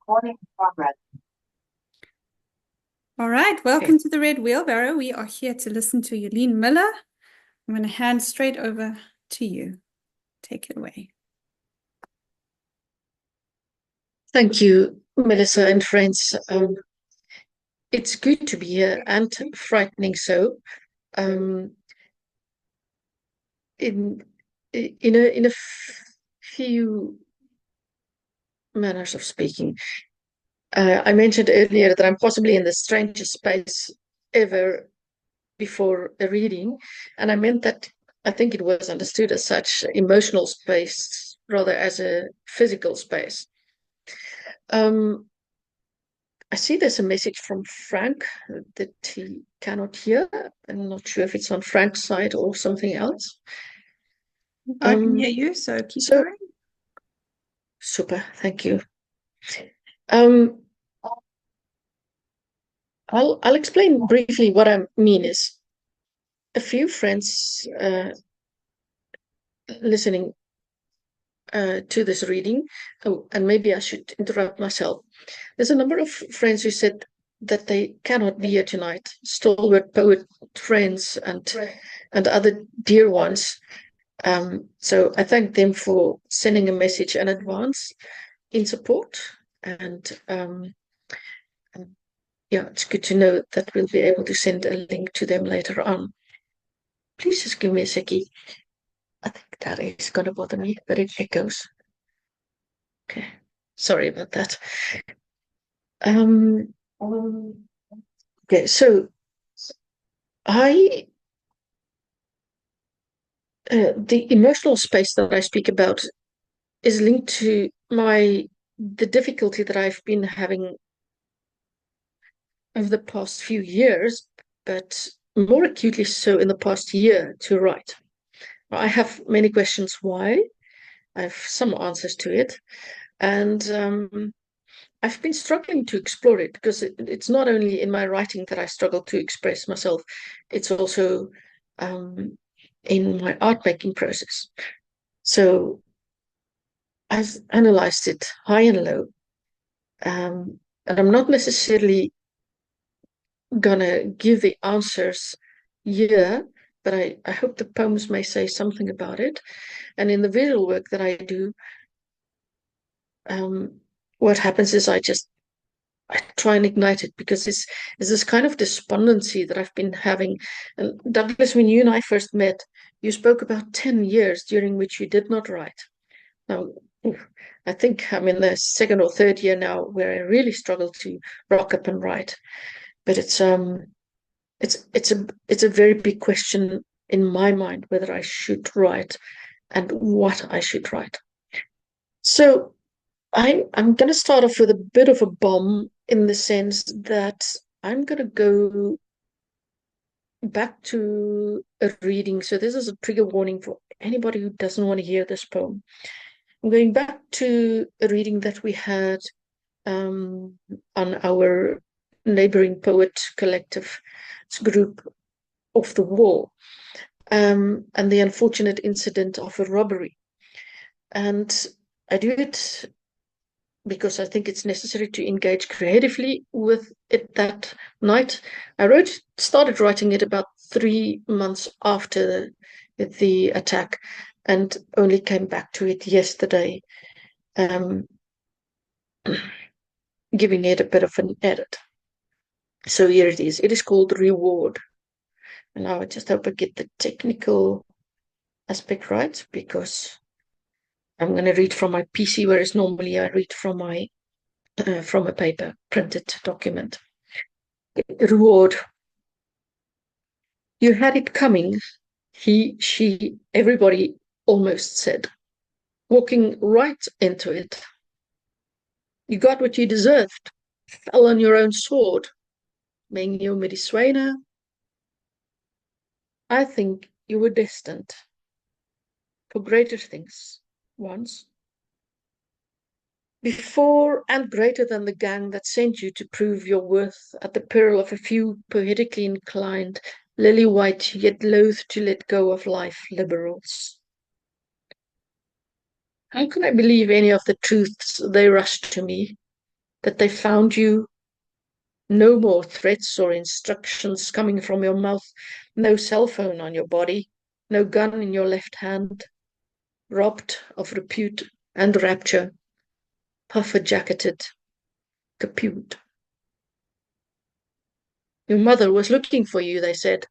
Recording in progress. All right, welcome to the Red Wheelbarrow. We are here to listen to Juhléne Möller. I'm going to hand straight over to you. Take it away. Thank you, Melissa and friends. It's good to be here and frightening so. Um, in a few manners of speaking, I mentioned earlier that I'm possibly in the strangest space ever before a reading, and I meant that I think it was understood as such, emotional space rather as a physical space. I see there's a message from Frank that he cannot hear. I'm not sure if it's on Frank's side or something else. I can hear you, so keep going. Super, thank you. I'll explain briefly what I mean is a few friends listening to this reading, and maybe I should interrupt myself. There's a number of friends who said that they cannot be here tonight, stalwart poet friends and other dear ones. So I thank them for sending a message in advance in support. And yeah, it's good to know that we'll be able to send a link to them later on. Please just give me a second. I think that is going to bother me, but it echoes. Okay, sorry about that. Okay, so the emotional space that I speak about is linked to the difficulty that I've been having over the past few years, but more acutely so in the past year, to write. I have many questions why. I have some answers to it. And I've been struggling to explore it because it's not only in my writing that I struggle to express myself, it's also in my art making process. So I've analyzed it high and low. And I'm not necessarily gonna give the answers here, but I hope the poems may say something about it. And in the visual work that I do, what happens is I try and ignite it because it's this kind of despondency that I've been having. And Douglas, when you and I first met, you spoke about 10 years during which you did not write. Now, I think I'm in the second or third year now where I really struggle to rock up and write. But it's a very big question in my mind whether I should write and what I should write. So I'm going to start off with a bit of a bomb in the sense that I'm going to go back to a reading. So this is a trigger warning for anybody who doesn't want to hear this poem. I'm going back to a reading that we had on our neighboring poet collective group, Off the Wall, and the unfortunate incident of a robbery. And I do it because I think it's necessary to engage creatively with it that night. I started writing it about 3 months after the attack and only came back to it yesterday, giving it a bit of an edit. So here it is. It is called Reward. And now I just hope I get the technical aspect right, because I'm going to read from my PC, whereas normally I read from a paper printed document. Reward. You had it coming, he, she, everybody almost said, walking right into it. You got what you deserved, fell on your own sword. Meng jou met die swyne. I think you were destined for greater things once. Before and greater than the gang that sent you to prove your worth at the peril of a few poetically inclined, lily-white yet loath to let go of life liberals. How can I believe any of the truths they rushed to me? that they found you. No more threats or instructions coming from your mouth. No cell phone on your body. No gun in your left hand. Robbed of repute and rapture. Puffer jacketed. Kaput. Your mother was looking for you, they said,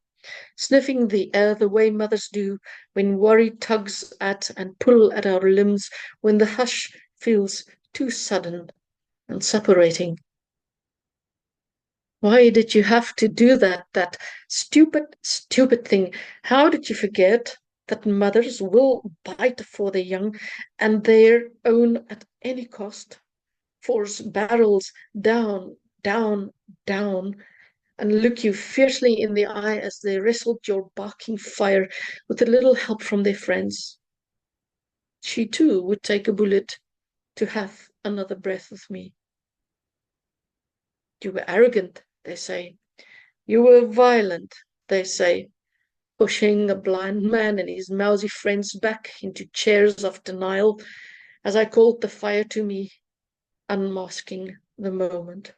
sniffing the air the way mothers do when worry tugs at and pull at our limbs, when the hush feels too sudden and separating. Why did you have to do that stupid, stupid thing? How did you forget that mothers will bite for their young and their own at any cost? Force barrels down, down, down, and look you fiercely in the eye as they wrestled your barking fire with a little help from their friends. She too would take a bullet to have another breath with me. You were arrogant, they say. You were violent, they say, pushing a blind man and his mousy friends back into chairs of denial as I called the fire to me, unmasking the moment.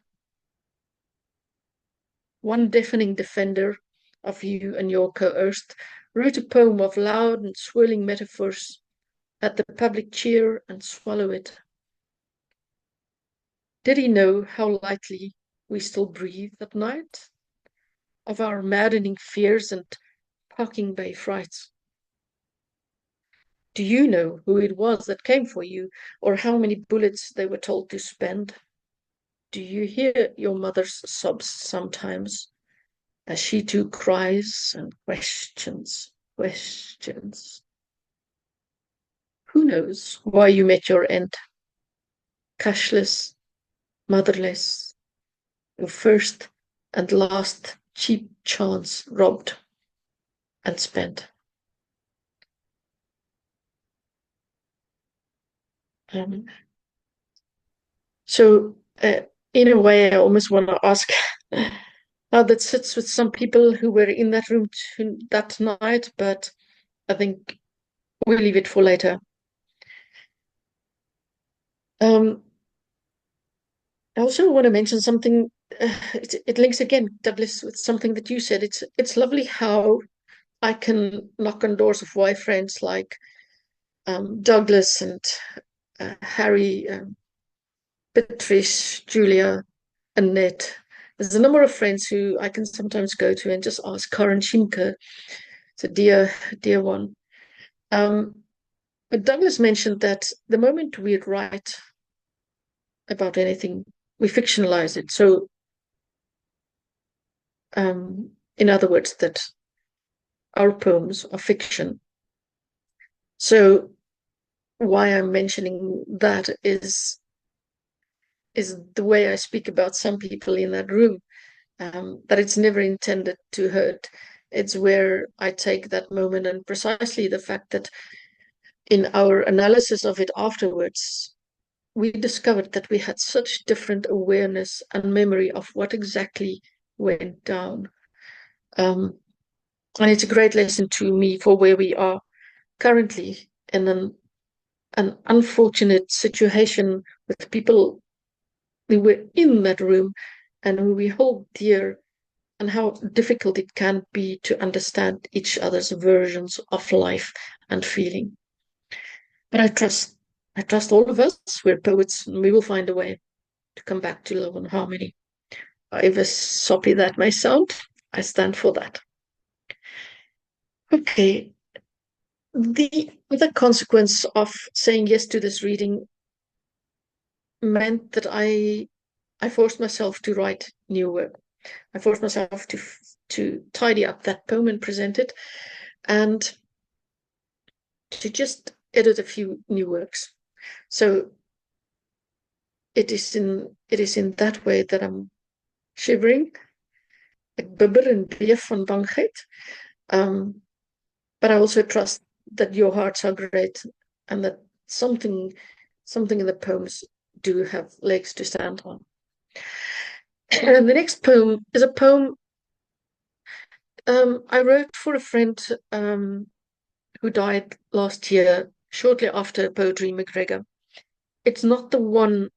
One deafening defender of you and your coerced wrote a poem of loud and swirling metaphors, had the public cheer and swallow it. Did he know how lightly we still breathe at night? Of our maddening fears and parking bay frights? Do you know who it was that came for you, or how many bullets they were told to spend? Do you hear your mother's sobs sometimes, as she too cries and questions, questions? Who knows why you met your end? Cashless, motherless, your first and last cheap chance robbed and spent. Um, so, in a way, I almost want to ask how that sits with some people who were in that room that night, but I think we'll leave it for later. I also want to mention something. It links again, Douglas, with something that you said. It's lovely how I can knock on doors of boyfriends like Douglas and Harry, Beatrice, Julia, Annette. There's a number of friends who I can sometimes go to and just ask. Karen Schimke, it's a dear one. But Douglas mentioned that the moment we write about anything, we fictionalize it. So, in other words, that our poems are fiction. So, why I'm mentioning that is the way I speak about some people in that room, that it's never intended to hurt. It's where I take that moment and precisely the fact that in our analysis of it afterwards, we discovered that we had such different awareness and memory of what exactly went down. And it's a great lesson to me for where we are currently in an unfortunate situation with people who were in that room and who we hold dear, and how difficult it can be to understand each other's versions of life and feeling. But I trust all of us. We're poets, and we will find a way to come back to love and harmony. However soppy that may sound, I stand for that. Okay. The other consequence of saying yes to this reading meant that I forced myself to write new work. I forced myself to tidy up that poem and present it, and to just edit a few new works. So it is in that way that I'm shivering. Ek bibber en beef van bangheid. But I also trust that your hearts are great and that something in the poems do have legs to stand on. And the next poem is a poem I wrote for a friend who died last year, shortly after Poetry McGregor. It's not the one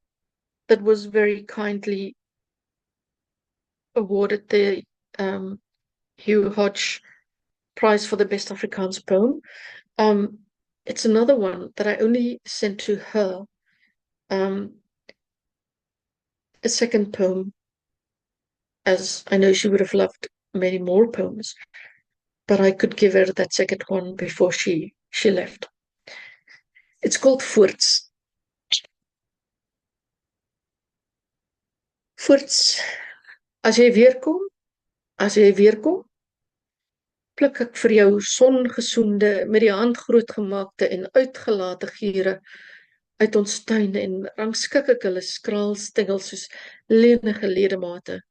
that was very kindly awarded the Hugh Hodge Prize for the Best Afrikaans Poem. It's another one that I only sent to her. A second poem, as I know she would have loved many more poems, but I could give her that second one before she left. It's called Voorts. Voorts, as jy weer kom, pluk ek vir jou songesoende, met die hand grootgemaakte en uitgelate giere uit ons tuin en rangskik ek hulle skraal stengels soos lenige ledemate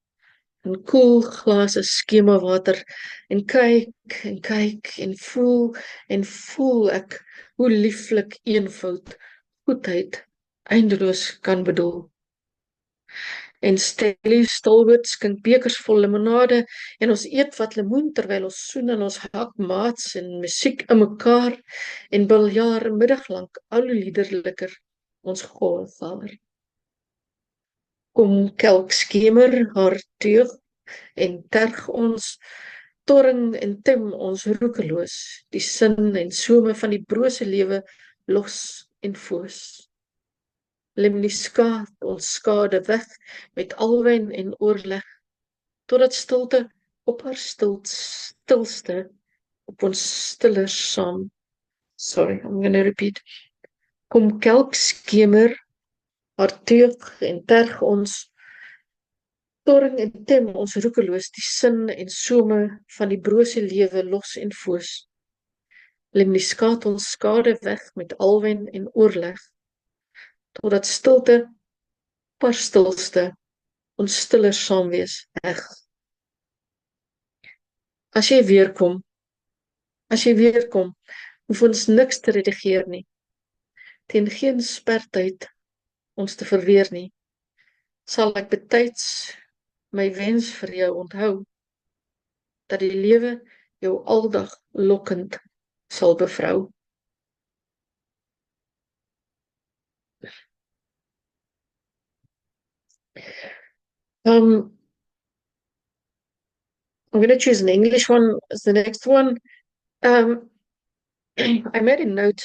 in koel glase skemawater en kyk en voel ek hoe lieflik eenvoud goedheid eindeloos kan bedoel. En stilwoord skink bekers vol limonade en ons eet wat lemoen terwyl ons soen en ons hak maats en musiek in mekaar en biljare middaglank al hoe liederliker ons golfvader. Kom kelk skemer haar teug en terg ons torring en tem ons roekeloos die sin en some van die brose lewe los en foos. Lemniskaat ons skade weg met alwyn en oorleg, totdat stilte op haar stilste op ons stiller saam. Sorry, I'm going to repeat. Kom kelk skemer, haar teug en terg ons, torring en tem ons roekeloos die sin en some van die brose lewe los en foos. Lemniskaat ons skade weg met alwyn en oorleg, totdat stilte op haar stilste ons stiller saamwees heg. As jy weer kom, hoef ons niks te redigeer nie, teen geen spertyd ons te verweer nie, sal ek betyds my wens vir jou onthou, dat die lewe jou aldag lokkend sal bevrou. I'm going to choose an English one as the next one. I made a note.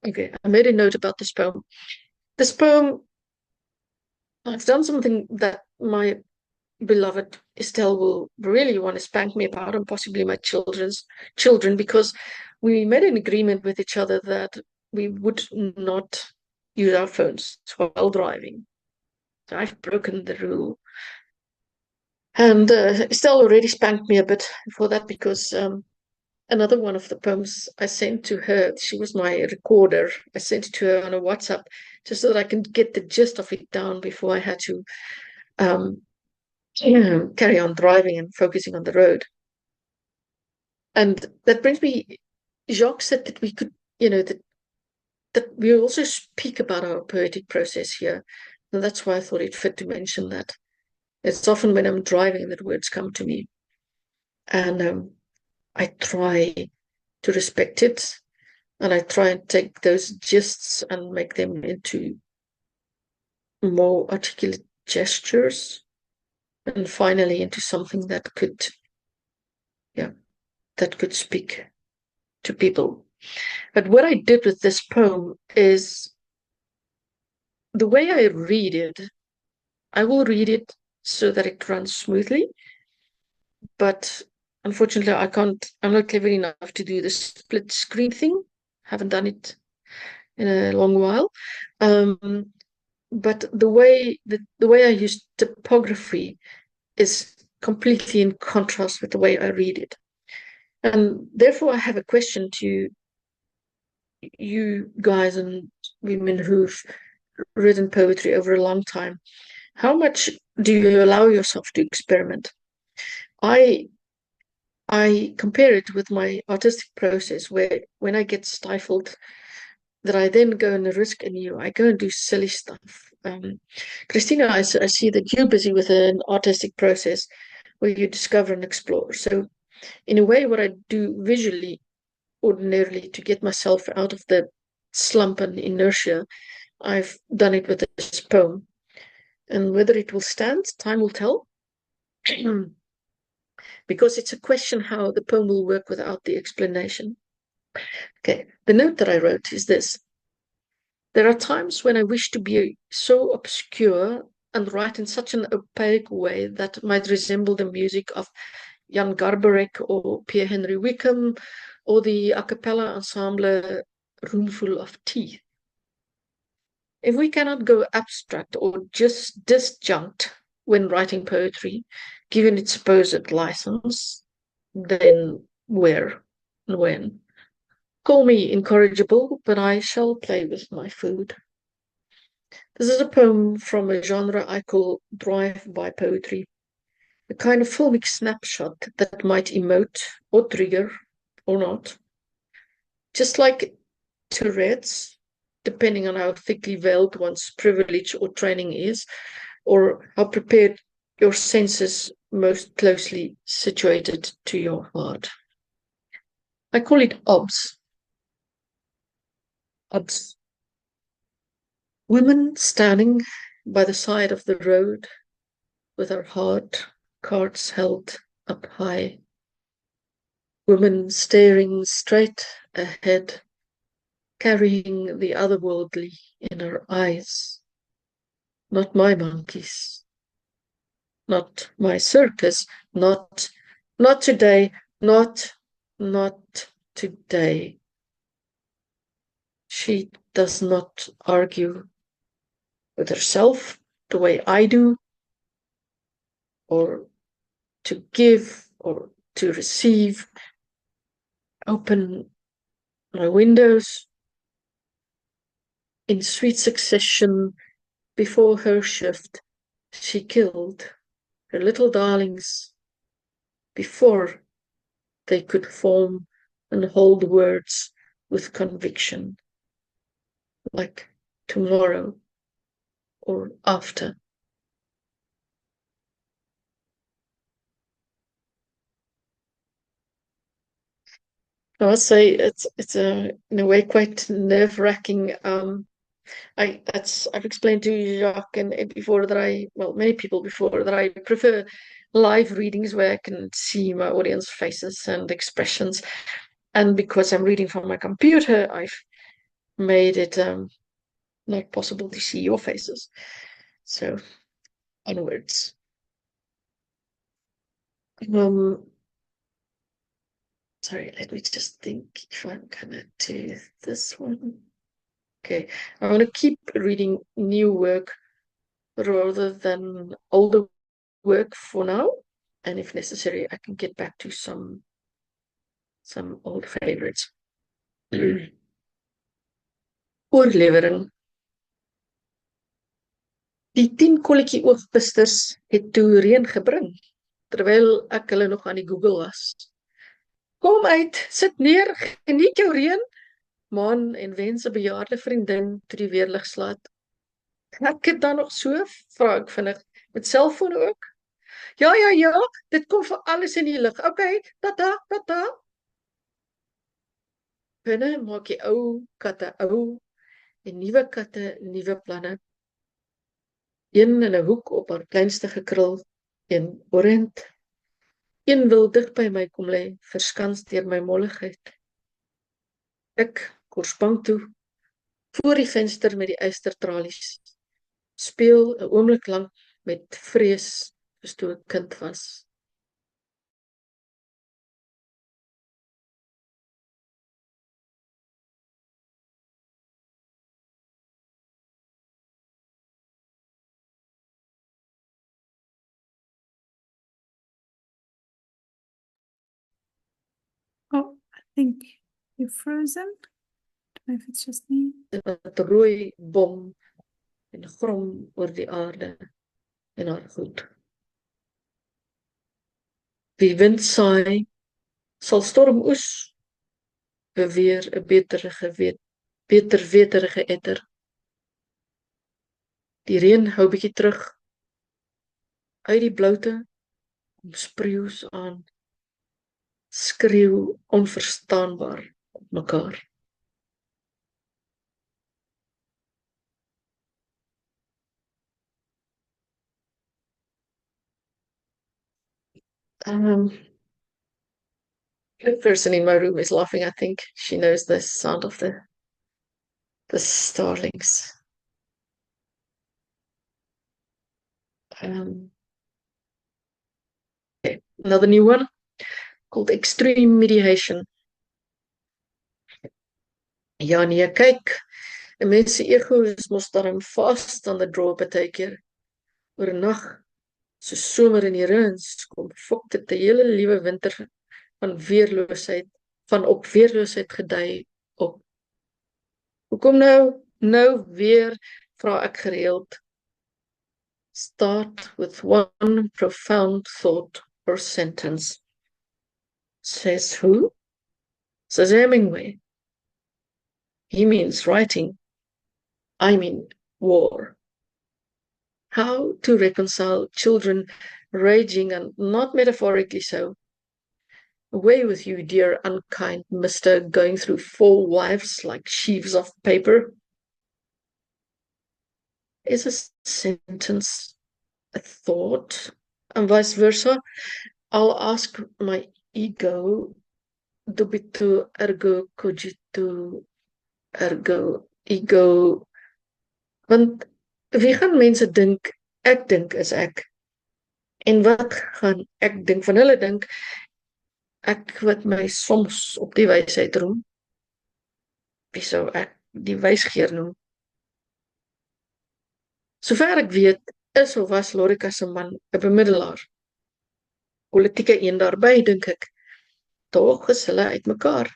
Okay, I made a note about this poem. This poem, I've done something that my beloved Estelle will really want to spank me about, and possibly my children, because we made an agreement with each other that we would not use our phones while driving. So I've broken the rule. And Estelle already spanked me a bit for that, because another one of the poems I sent to her, she was my recorder. I sent it to her on a WhatsApp just so that I can get the gist of it down before I had to carry on driving and focusing on the road. And that brings me, Jacques said that we could, that we also speak about our poetic process here. And that's why I thought it fit to mention that. It's often when I'm driving that words come to me. And I try to respect it. And I try and take those gists and make them into more articulate gestures. And finally into something that could speak to people. But what I did with this poem is, the way I read it, I will read it so that it runs smoothly. But unfortunately, I'm not clever enough to do the split screen thing. Haven't done it in a long while. But the way I use typography is completely in contrast with the way I read it. And therefore, I have a question to you guys and women who've written poetry over a long time. How much do you allow yourself to experiment? I compare it with my artistic process, where when I get stifled, that I then go and risk anew. I go and do silly stuff. Christina, I see that you're busy with an artistic process where you discover and explore. So in a way, what I do visually, ordinarily, to get myself out of the slump and inertia, I've done it with this poem. And whether it will stand, time will tell. Because it's a question how the poem will work without the explanation. Okay, the note that I wrote is this. There are times when I wish to be so obscure and write in such an opaque way that might resemble the music of Jan Garbarek or Pierre Henry Wickham or the a cappella ensemble Roomful of Teeth. If we cannot go abstract or just disjunct when writing poetry, given its supposed license, then where and when? Call me incorrigible, but I shall play with my food. This is a poem from a genre I call drive-by poetry, a kind of filmic snapshot that might emote or trigger or not. Just like Tourette's, depending on how thickly veiled one's privilege or training is, or how prepared your senses most closely situated to your heart. I call it OBS. OBS. Women standing by the side of the road with her heart cards held up high. Women staring straight ahead, carrying the otherworldly in her eyes. Not my monkeys, not my circus, not today, not today. She does not argue with herself the way I do, or to give or to receive. Open my windows in sweet succession. Before her shift, she killed her little darlings before they could form and hold words with conviction, like tomorrow or after. I must say it's in a way quite nerve-wracking. I've explained to Jacques and before that many people before that I prefer live readings where I can see my audience faces and expressions. And because I'm reading from my computer, I've made it not possible to see your faces. So onwards. Sorry, let me just think if I'm gonna do this one. Okay, I want to keep reading new work rather than older work for now. And if necessary, I can get back to some old favorites. Oorlewering. Die 10 kolletjie oogpisters het toe reën gebring, terwyl ek hulle nog aan die Google was. Kom uit, sit neer, geniet jou reën, maan en wens 'n bejaarde vriendin toe die weerlig slaat. Ek het dan nog so, vra ek vinnig, met selfone ook? Ja, dit kom vir alles in die lig. Okay, tata. Binne maak die ou katte ou en nuwe katte nuwe planne. Een in 'n hoek op haar kleinste gekrul, een orent. Een wil dig by my kom lê, verskans deur my molligheid. Ek korsbank toe, voor die venster met die eystertralies, speel 'n oomblik lank met vrees soos toe 'n kind was. Oh, I think you're frozen. Don't know if it's just me. 'n rooi bom en grom oor die aarde en haar goed. Wie wind saai, sal storm oes, beweer 'n beter weterige etter. Die reën hou bietjie terug uit die bloute om spreeus aan, skreeu onverstaanbaar op mekaar. The person in my room is laughing. I think she knows the sound of the starlings. Okay, another new one called extreme mediation. Ja, nee, kyk, 'n mens se ego is mos darm vast aan die draw partykeer. Oornag, so somer in die reëns, kom fok dit 'n hele liewe winter van weerloosheid, van op weerloosheid gedui op. Hoekom nou? Nou weer, vra ek gereeld. Start with one profound thought or sentence. Says who? Says Hemingway. He means writing. I mean war. How to reconcile children raging, and not metaphorically so. Away with you, dear unkind mister, going through 4 wives like sheaves of paper. Is a sentence a thought? And vice versa. I'll ask my ego, dubito ergo cogito ergo ego. Want wie gaan mense dink ek dink is ek? En wat gaan ek dink van hulle dink? Ek wat my soms op die wysheid roem. Wie sou ek die wysgeer noem? Sover ek weet, is of was Lorika se man 'n bemiddelaar. Politieke een daarby, dink ek. Tog is hulle uitmekaar.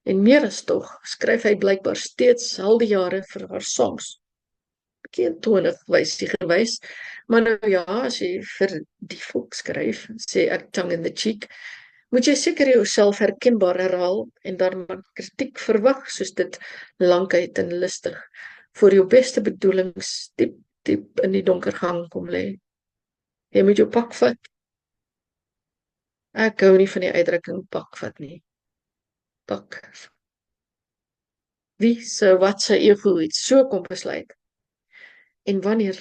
En meer as tog, skryf hy blykbaar steeds al die jare vir haar songs. Eentonig wys die gewys, maar nou ja, as jy vir die volk skryf, sê ek tongue in the cheek, moet jy seker jouself herkenbaar herhaal en dan maar kritiek verwag, soos dit lankuit en lustig vir jou beste bedoelings diep, diep in die donker gang kom lê. Jy moet jou pak vat. Ek hou nie van die uitdrukking pak vat nie. Pak. Wie sou wat sy ego iets so kom besluit? En wanneer,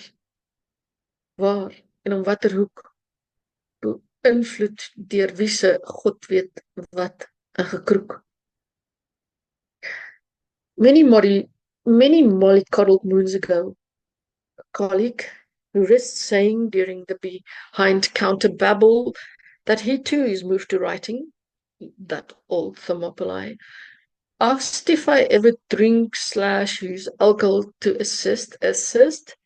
waar en om watter hoek beïnvloed deur wie se God weet wat 'n gekroek. Many mollycoddled moons ago, a colleague who risked saying during the behind counter babble that he too is moved to writing, that old Thermopylae, asked if I ever drink/use alcohol to assist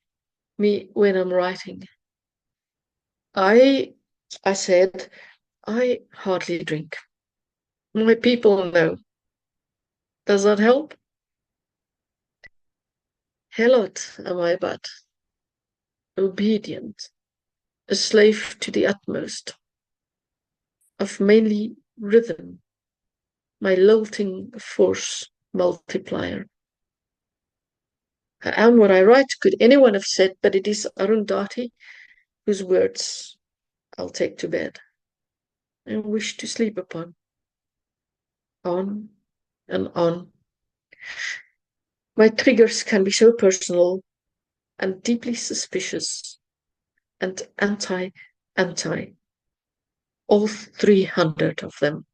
me when I'm writing. I said, I hardly drink. My people know. Does that help? Helot am I but, obedient, a slave to the utmost, of mainly rhythm, my lilting force multiplier. I am what I write, could anyone have said, but it is Arundhati whose words I'll take to bed and wish to sleep upon. On and on. My triggers can be so personal and deeply suspicious and anti, all 300 of them.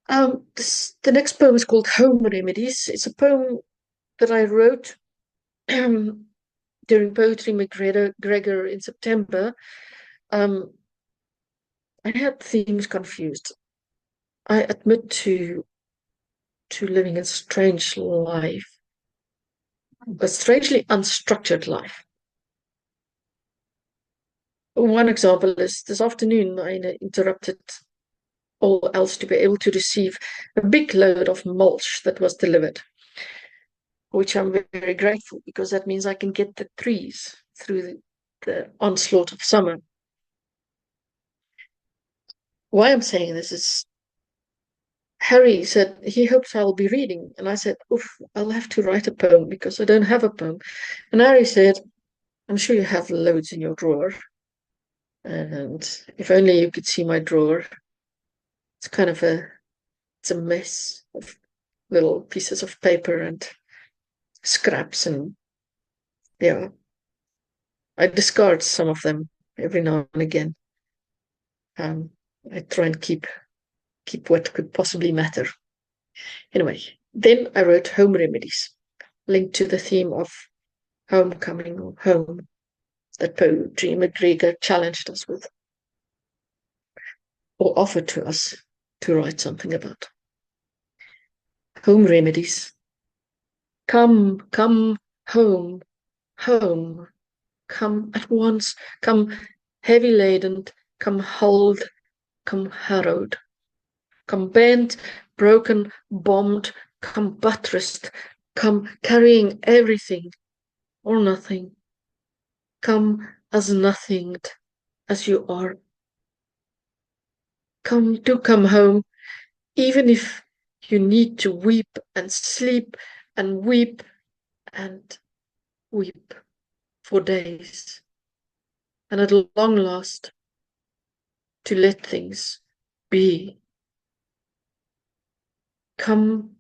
The next poem is called Home Remedies. It's a poem that I wrote during Poetry McGregor in September. I had themes confused. I admit to living a strange life, a strangely unstructured life. One example is this afternoon I interrupted all else to be able to receive a big load of mulch that was delivered, which I'm very grateful because that means I can get the trees through the onslaught of summer. Why I'm saying this is Harry said he hopes I'll be reading, and I said, oof, I'll have to write a poem because I don't have a poem. And Harry said, I'm sure you have loads in your drawer. And if only you could see my drawer. It's kind of it's a mess of little pieces of paper and scraps, and yeah, I discard some of them every now and again. I try and keep what could possibly matter. Anyway, then I wrote home remedies, linked to the theme of homecoming or home that Poetry McGregor challenged us with, or offered to us to write something about. Home remedies. Come, come home, home. Come at once, come heavy laden, come hulled, come harrowed. Come bent, broken, bombed, come buttressed, come carrying everything or nothing. Come as nothinged as you are. Come home, even if you need to weep and sleep and weep and weep for days. And at long last, to let things be. Come,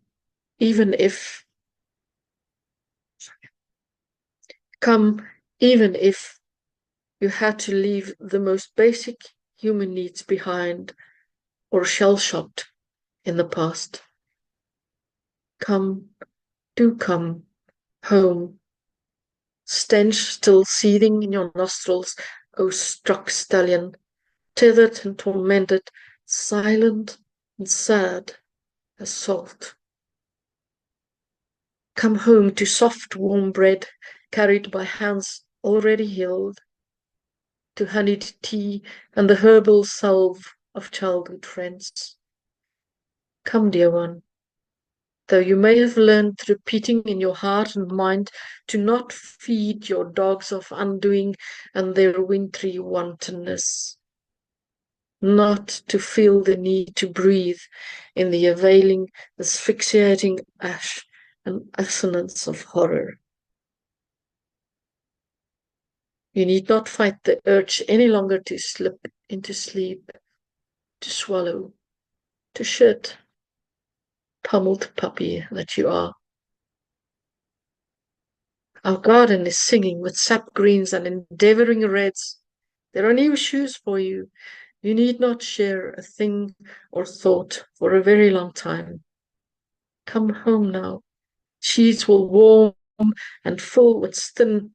even if Come, even if you had to leave the most basic human needs behind or shell-shocked in the past. Come, do come home. Stench still seething in your nostrils, O struck stallion, tethered and tormented, silent and sad as salt. Come home to soft warm bread carried by hands already healed, to honeyed tea and the herbal salve of childhood friends. Come, dear one, though you may have learned repeating in your heart and mind to not feed your dogs of undoing and their wintry wantonness, not to feel the need to breathe in the availing, asphyxiating ash and assonance of horror. You need not fight the urge any longer to slip into sleep, to swallow, to shit, pummeled puppy that you are. Our garden is singing with sap greens and endeavoring reds. There are new shoes for you. You need not share a thing or thought for a very long time. Come home now. Sheets will warm and full with thin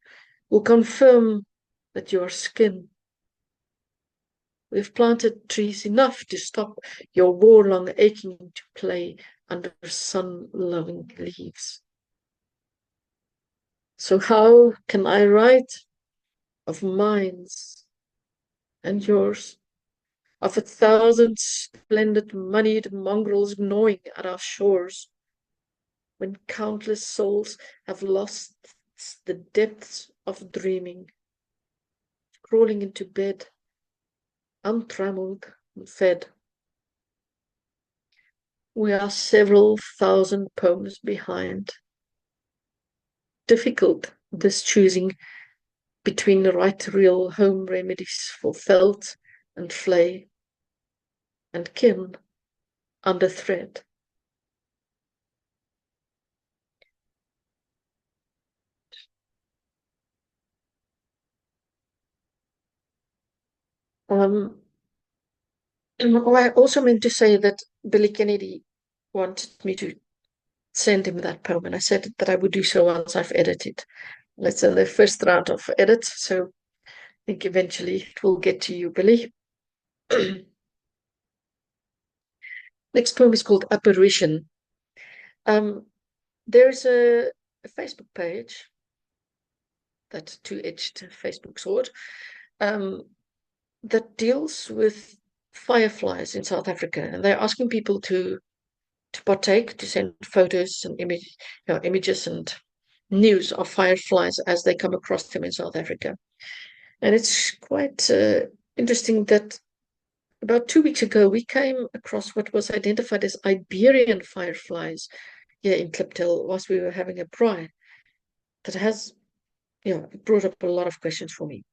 will confirm that you are skin. We've planted trees enough to stop your war-long aching to play under sun-loving leaves. So how can I write of mines and yours, of 1,000 splendid moneyed mongrels gnawing at our shores, when countless souls have lost the depths of dreaming, crawling into bed, untrammeled and fed? We are several thousand poems behind. Difficult, this choosing between the right real home remedies for felt and flay, and kin under thread. I also meant to say that Billy Kennedy wanted me to send him that poem, and I said that I would do so once I've edited. Let's say the first round of edits, so I think eventually it will get to you, Billy. Next poem is called Apparition. There's a Facebook page, that two-edged Facebook sword, that deals with fireflies in South Africa, and they're asking people to partake, to send photos and images and news of fireflies as they come across them in South Africa. And it's quite interesting that about 2 weeks ago, we came across what was identified as Iberian fireflies here in Kliptel whilst we were having a braai. That has, it brought up a lot of questions for me.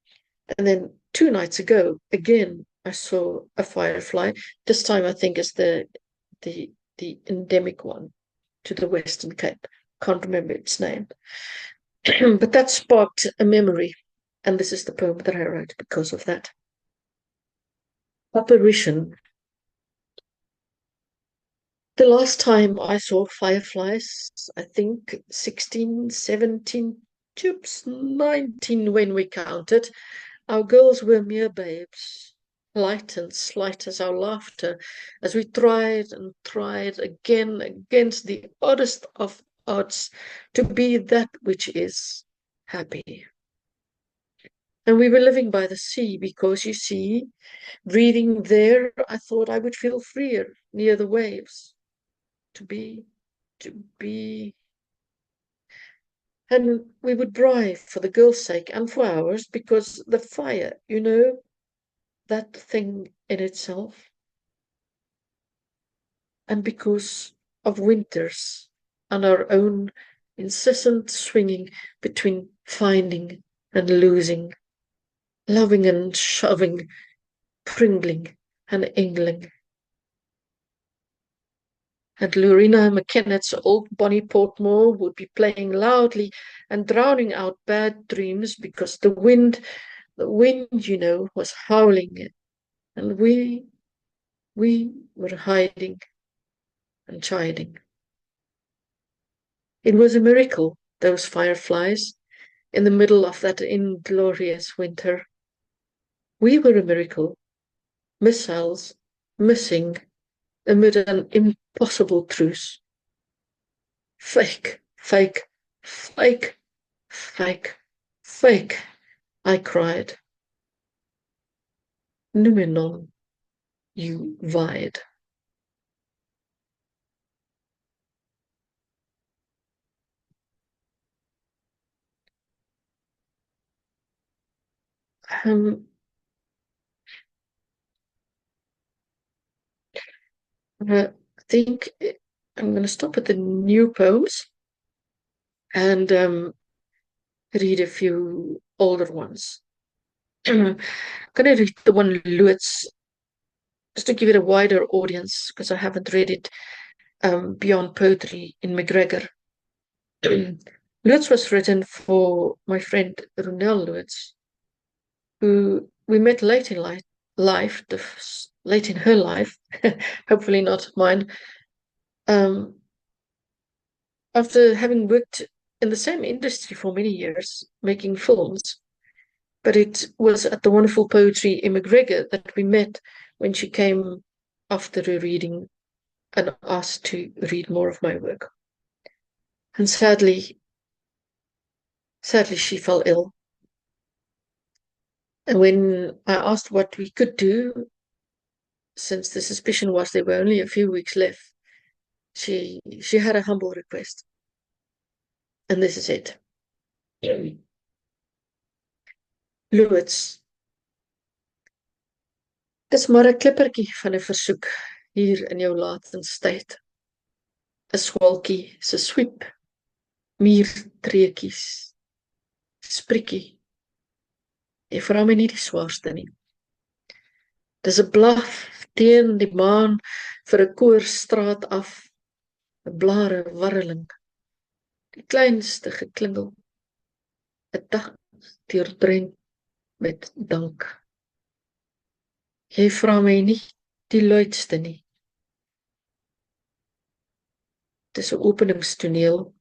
And then 2 nights ago, again, I saw a firefly. This time, I think, is the endemic one. to the Western Cape. Can't remember its name. But that sparked a memory, and this is the poem that I wrote because of that. Apparition. The last time I saw fireflies, I think 16, 17, tubes, 19 when we counted. Our girls were mere babes, light and slight as our laughter, as we tried and tried again against the oddest of odds to be that which is happy. And we were living by the sea because, you see, breathing there, I thought I would feel freer near the waves. To be. And we would drive for the girls' sake and for ours, because the fire, that thing in itself, and because of winters and our own incessant swinging between finding and losing, loving and shoving, pringling and angling. And Lorena McKennett's old Bonnie Portmore would be playing loudly and drowning out bad dreams because the wind, was howling, and we were hiding and chiding. It was a miracle, those fireflies, in the middle of that inglorious winter. We were a miracle, missiles missing amid an impossible truce. Fake, fake, fake, fake, fake, I cried. Numenon, you vied. I think I'm going to stop at the new poems and read a few older ones. I'm going to read the one Lewis, just to give it a wider audience, because I haven't read it beyond poetry in McGregor. Lewis was written for my friend Ronelle Lewis, who we met late in life, late in her life, hopefully not mine, after having worked in the same industry for many years, making films. But it was at the wonderful poetry in McGregor that we met when she came after a reading and asked to read more of my work. And sadly, she fell ill. And when I asked what we could do, since the suspicion was there were only a few weeks left, she had a humble request. And this is it. Loods. Dis maar 'n klippertjie van 'n versoek hier in jou latenstyd. 'n Swalkie se swiep, muurtreetjies, spriekie. Jy vra my nie die swaarste nie. Dis 'n blaf teen die maan vir 'n koorstraat af, 'n blare warreling, die kleinste geklingel, 'n dag deurdrenk met dank. Jy vra my nie die luidste nie. Dis 'n openingstoneel,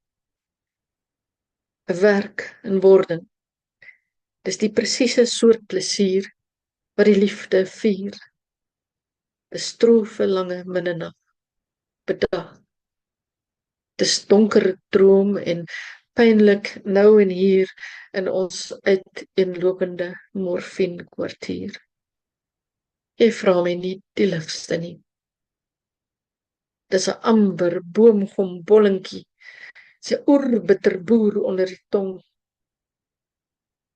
'n werk in wording. Dis die presiese soort plesier wat die liefde vier. 'n Strofe lange minnenag, bedag. Dis donker droom en pynlik nou en hier in ons uiteenlopende morfienkwartier. Jy vra my nie die liefste nie. Dis 'n amber boomgombollentjie, sy oerbitter boer onder die tong.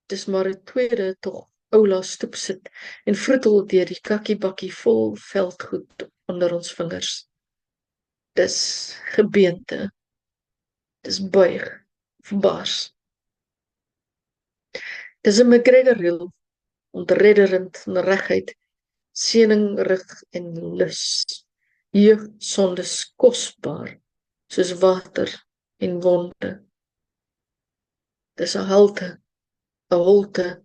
Dis maar 'n tweede tog oula stoep sit en vroetel deur die kakiebakkie vol veldgoed onder ons vingers. Dis gebeente, dis buig, verbaas. Dis 'n McGregor-reel, ontredderend en regheid, seëning rig en lus. Jeug sondes kosbaar, soos water en wonde. Dis 'n halte, 'n holte,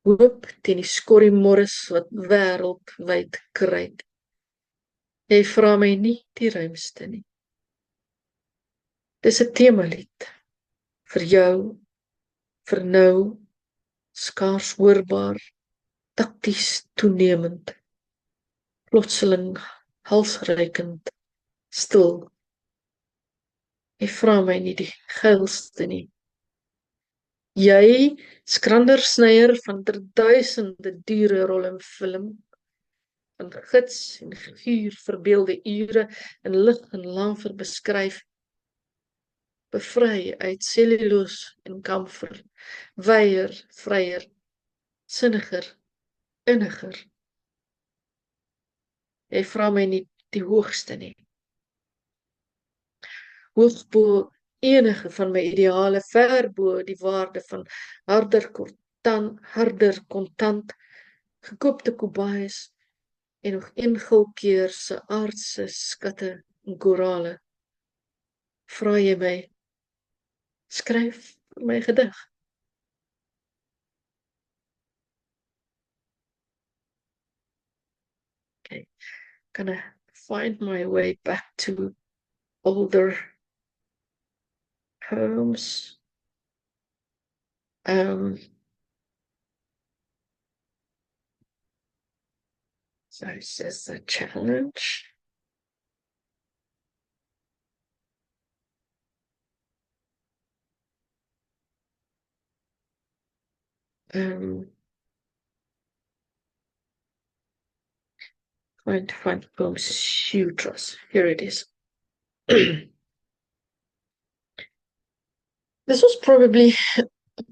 hoop teen die skorriemorris wat wêreldwyd kryk. Jy vra my nie die ruimste nie. Dis 'n temalied vir jou, vir nou, skaars hoorbaar, takties toenemend, plotseling halsreikend, stil. Jy vra my nie die geilste nie. Jy, skrandersnyer van duisende dure rol en film, van gids en figuur verbeelde ure in lig en lamfer beskryf, bevry uit cellulose en kamfer, weier, vryer, sinniger, inniger. Jy vra my nie die hoogste nie. Hoog bo enige van my ideale, ver bo die waarde van harder kontant, gekoopte kobaies en nog een gulkeer se aardse skatte en korale. Vra jy my, skryf my gedig. Okay, gonna find my way back to older poems. So it's just a challenge. Trying to find the poem Sutras. Here it is. This was probably a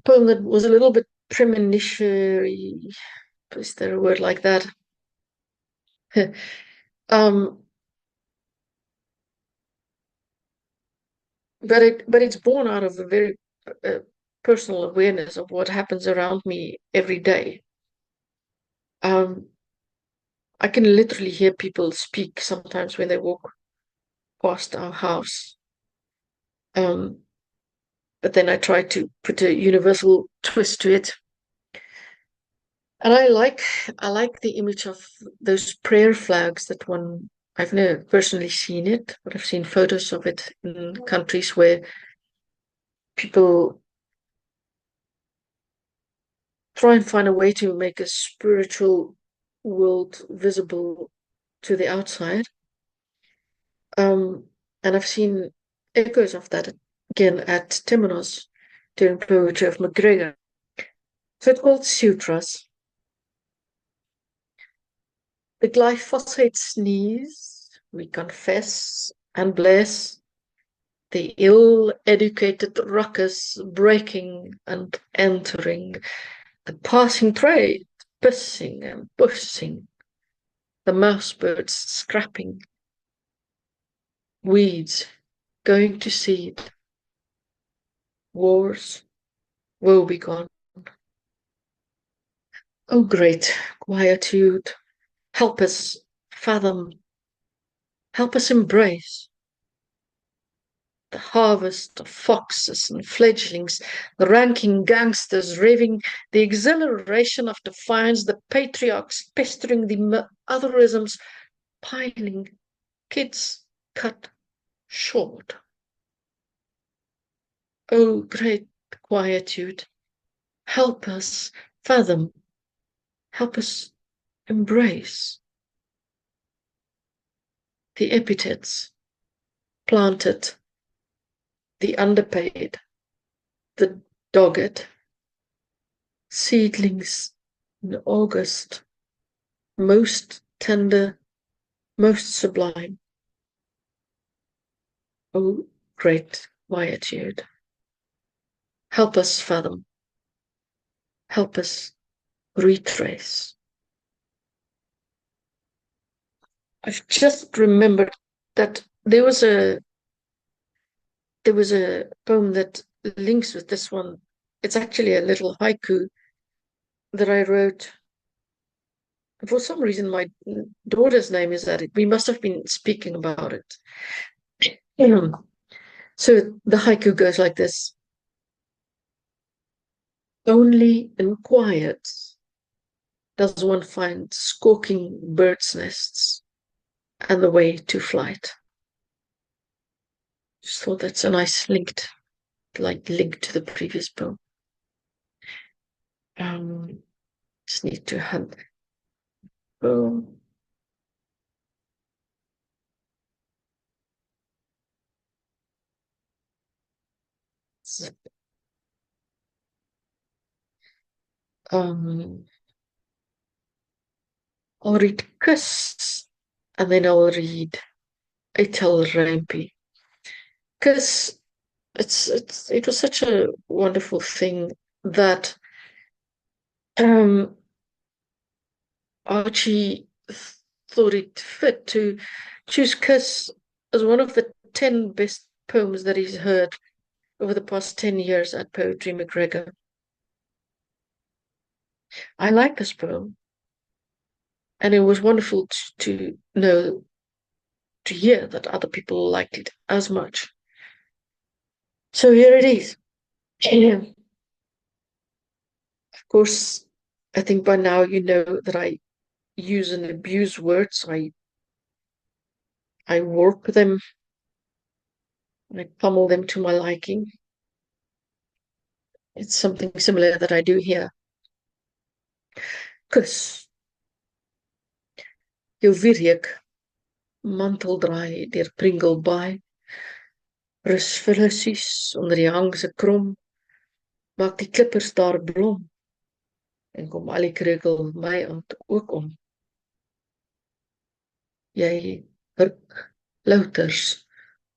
poem that was a little bit premonitory. Is there a word like that? But it's born out of a very personal awareness of what happens around me every day. I can literally hear people speak sometimes when they walk past our house. But then I try to put a universal twist to it. And I like the image of those prayer flags that I've never personally seen it, but I've seen photos of it in countries where people try and find a way to make a spiritual world visible to the outside. And I've seen echoes of that again at Timonos during poetry of McGregor. So it's called Sutras. The glyphosate sneeze, we confess and bless, the ill-educated ruckus breaking and entering, the passing trade, pissing and bussing, the mousebirds scrapping, weeds going to seed, wars, woe begone. O great quietude, help us fathom, help us embrace the harvest of foxes and fledglings, the ranking gangsters revving the exhilaration of defiance, the patriarchs pestering the otherisms, piling, kids cut short. O great quietude, help us fathom, help us embrace the epithets planted, the underpaid, the dogged, seedlings in August, most tender, most sublime. O great quietude, help us fathom, help us retrace. I've just remembered that there was a poem that links with this one. It's actually a little haiku that I wrote. For some reason, my daughter's name is at it. We must have been speaking about it. So the haiku goes like this. Only in quiet does one find squawking birds' nests and the way to flight. Just thought that's a nice link to the previous poem. Just need to hunt. Poem. I'll read Kus and then I'll read I Tell Rampy. Because it was such a wonderful thing that Archie thought it fit to choose Kiss as one of the 10 best poems that he's heard over the past 10 years at Poetry McGregor. I like this poem, and it was wonderful to know, to hear that other people liked it as much. So here it is. Of course, I think by now you know that I use and abuse words. I work them, I pummel them to my liking. It's something similar that I do here. Kus. Jou wiereek, mantel draai deur Pringle Bay. Rus verlissies onder die hangse krom. Maak die klippers daar blom. En kom al die krekel my aand ook om. Jy hurk louters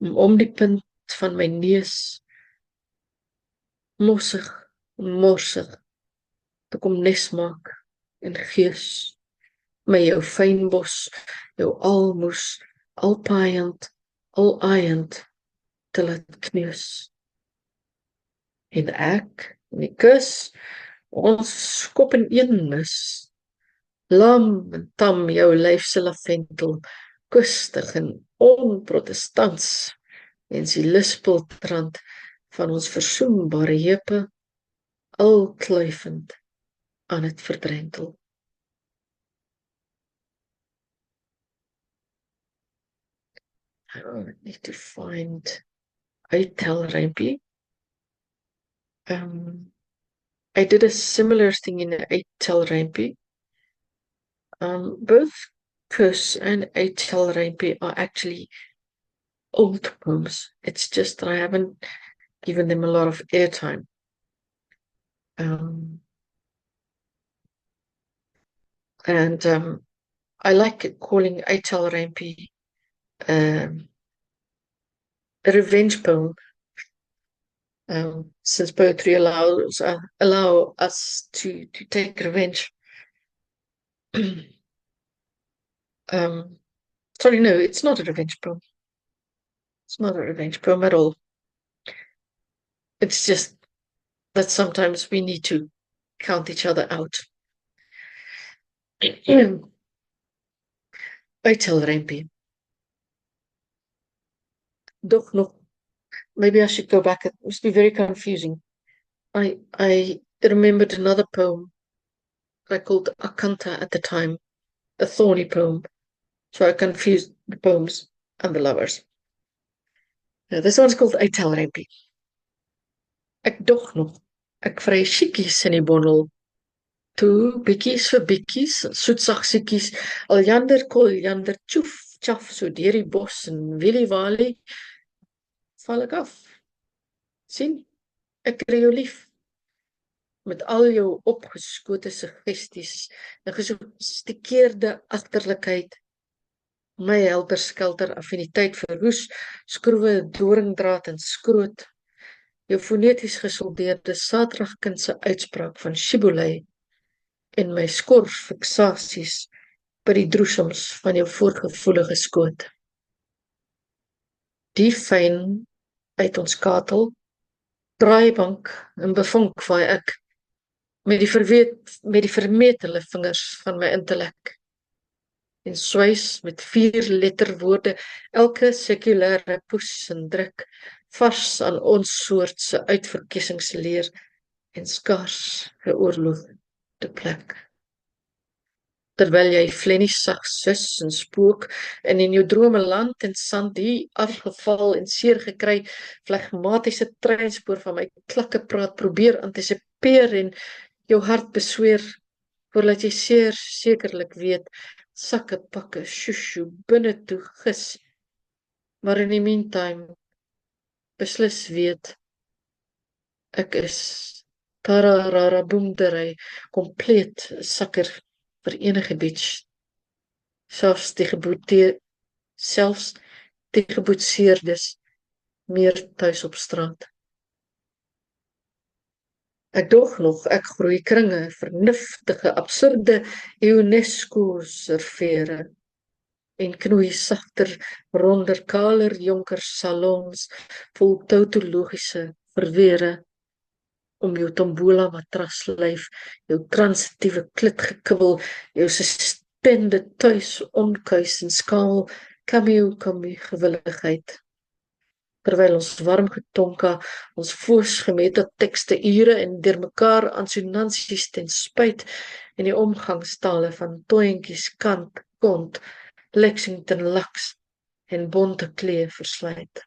om die punt van my neus. Mossig en morsig. Te kom nes maak en gees. My jou fynbos, jou almoes, alpaaiend, alaaiend, te laat kneus. En ek, en die kus, ons kop in een mis. Lam en tam jou lyfse laventel, kustig en onprotestants, en die lispeltrand van ons versoenbare heupe, al kluifend aan het verdrentel. I need to find I Tell Rampy. I did a similar thing in I Tell Rampy. Both Kus and I Tell Rampy are actually old poems. It's just that I haven't given them a lot of airtime. I like calling I Tell Rampy a revenge poem. Since poetry allow us to take revenge. Sorry, no, it's not a revenge poem. It's not a revenge poem at all. It's just that sometimes we need to count each other out. I Tell Rampy. Doch nog. Maybe I should go back. It must be very confusing. I remembered another poem I called Akanta at the time, a thorny poem. So I confused the poems and the lovers. Now, this one's called I Tell Rampy. Ek dog nog, ek vry chickies in die bondel. Toe, bikkies vir bikkies, soetsag siekies, al jander kol, jander tjoef, tjaf, so deur die bos en wielie-walie, val ek af. Sien, ek kry jou lief. Met al jou opgeskote suggesties en gesofistikeerde agterlikheid. My helter-skelter affiniteit vir roes, skroewe, doringdraad en skroot. Jou foneties gesoldeerde Saterdag-kindse uitspraak van Shibbolei en my skor fiksasies by die droesoms van jou voorgevoelige skoot. Die fyn uit ons katel, draaibank en bevonk vaai ek met die vermetele vingers van my intellek en swys met 4 letterwoorde elke sekulêre poes en druk vars aan ons soort se uitverkiesingsleer en skaars geoorloofde plek. Terwyl jy flennies sag sus en spook en in jou drome land en sand hier afgeval en seer gekry, flegmatiese treinspoor van my klikke praat probeer antisipeer en jou hart besweer, voordat jy sekerlik weet, sakke pakke shushu binne toe gis, maar in die meantime beslis weet, ek is tararara boemdery, kompleet sakker vir enige beach, selfs die geboetseerdes meer tuis op straat. Ek dog nog, ek groei kringe, vernuftige, absurde UNESCO servere en knoei sagter, ronder, kaler, jonker salons vol tautologiese verwere om jou tombola matraslyf, jou transitiewe klit gekibbel, jou sustende tuis onkuis en skaal, cameo gewilligheid. Terwyl ons warm getonka, ons voorsgemete tekste ure en deur mekaar ansonansies ten spyt en die omgangstale van toentjies, kant, kont, Lexington laks en bonte klee versluit.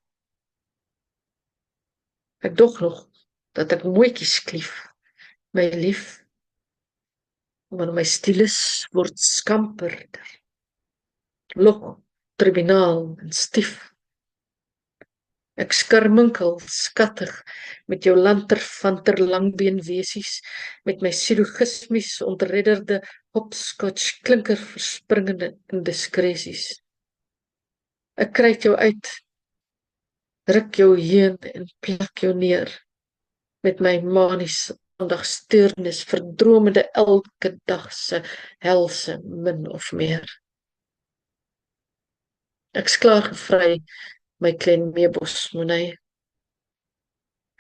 Ek dog nog dat ek mooietjies klief, my lief, maar my stylus word skamperder, lok, tribunaal en stief. Ek skarminkel skattig met jou lanterfanter langbeen wesies, met my silogismies ontredderde hopscotch klinker verspringende indiskresies. Ek kryt jou uit, ruk jou heen en plak jou neer, met my maniese aandagsteurnis, verdromende elke dag se helse min of meer. Ek's klaar gevry, my klein meebos monei.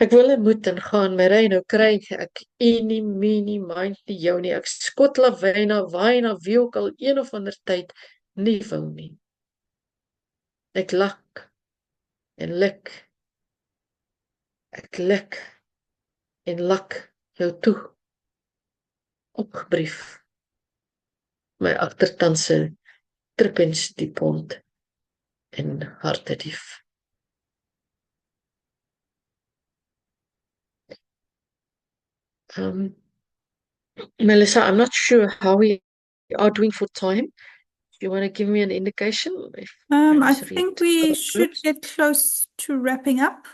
Ek wil en moet en gaan, my ry nou kry ek eenie, meenie, mind nie jou nie, ek skot lawyna, waai na wie ook al een of ander tyd nie wou nie. Ek lak en lik, ek lik en lak jou toe, opgebrief, my agtertandse trippens die pond en hartedief. Melissa, I'm not sure how we are doing for time. Do you want to give me an indication? I think we should get close to wrapping up.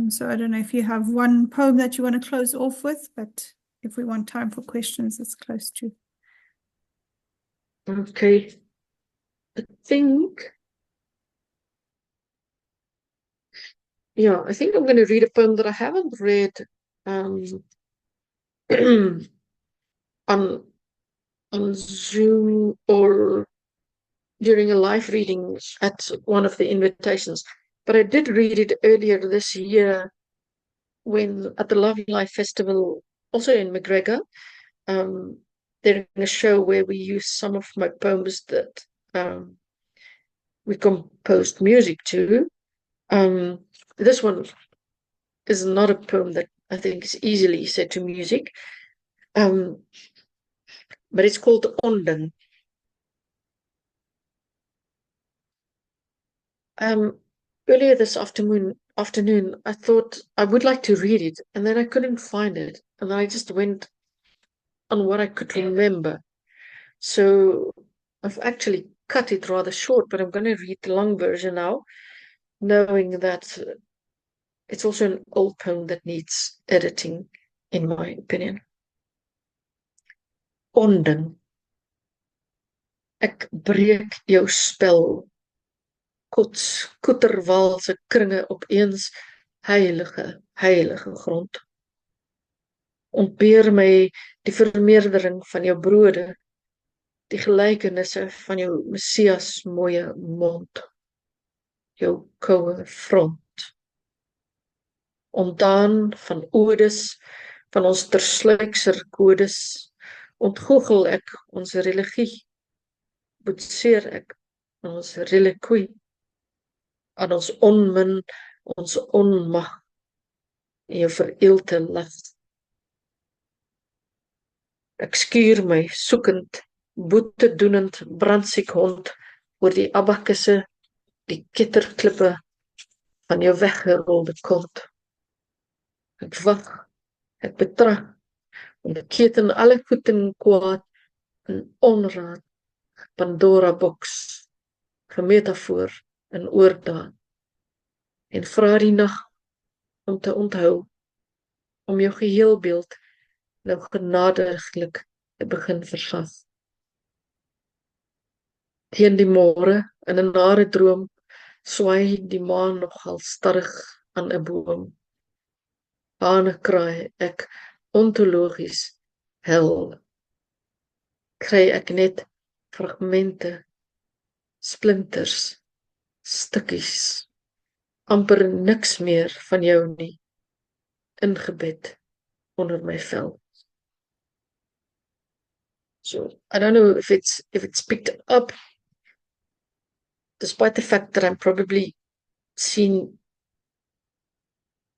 So I don't know if you have one poem that you want to close off with, but if we want time for questions, it's close to. Okay. I think I'm going to read a poem that I haven't read on Zoom or during a live reading at one of the invitations, but I did read it earlier this year when at the Love Life Festival, also in McGregor, during a show where we used some of my poems that we composed music to. This one is not a poem that I think is easily set to music, but it's called Onden. Earlier this afternoon, I thought I would like to read it, and then I couldn't find it, and I just went on what I could remember. So I've actually cut it rather short, but I'm going to read the long version now, knowing that it's also an old poem that needs editing, in my opinion. Onden. Ek breek jou spel. Kots, koeterwaalse kringe opeens, heilige grond. Ontbeer my die vermeerdering van jou brode, die gelykenisse van jou Messias mooie mond, jou koue front. Ontdaan van odes, van ons tersluikser kodes, ontgoochel ek ons religie, boetseer ek ons reliquie, aan ons onmin, ons onmag en jou vereelte lig. Ek skuur my soekend, boete doenend, brandsiek hond oor die abakusse, die ketterklippe van jou weggerolde kont. Ek wag, ek betrag, en ek keten alle goed en kwaad in onraad, Pandora box, gemetafoor in oordaad, en vra die nag om te onthou, om jou geheelbeeld nou genadiglik te begin versaf. Teen die môre, in 'n nare droom, swaai die maan nogal stadig aan 'n boom. Hane kraai ek ontologies hel. Kry ek net fragmente, splinters, stukkies, amper niks meer van jou nie, ingebed onder my vel. So I don't know if it's picked up, despite the fact that I'm probably seen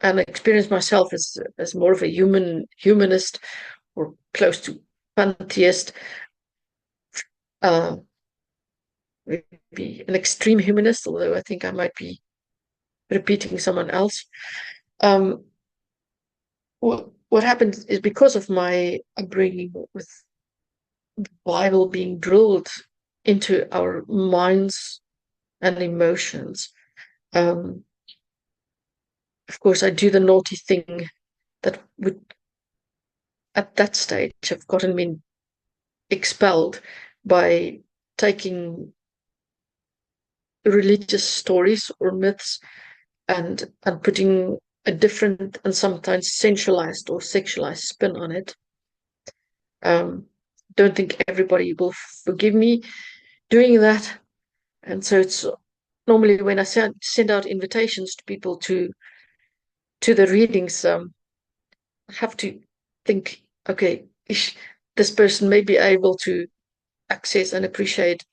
and experience myself as more of a humanist or close to pantheist, maybe an extreme humanist, although I think I might be repeating someone else. What happened is, because of my upbringing with the Bible being drilled into our minds and emotions, of course, I do the naughty thing that would, at that stage, have gotten me expelled by taking religious stories or myths and putting a different and sometimes sensualized or sexualized spin on it. Don't think everybody will forgive me doing that. And so it's normally when I send out invitations to people to the readings, I have to think, okay, this person may be able to access and appreciate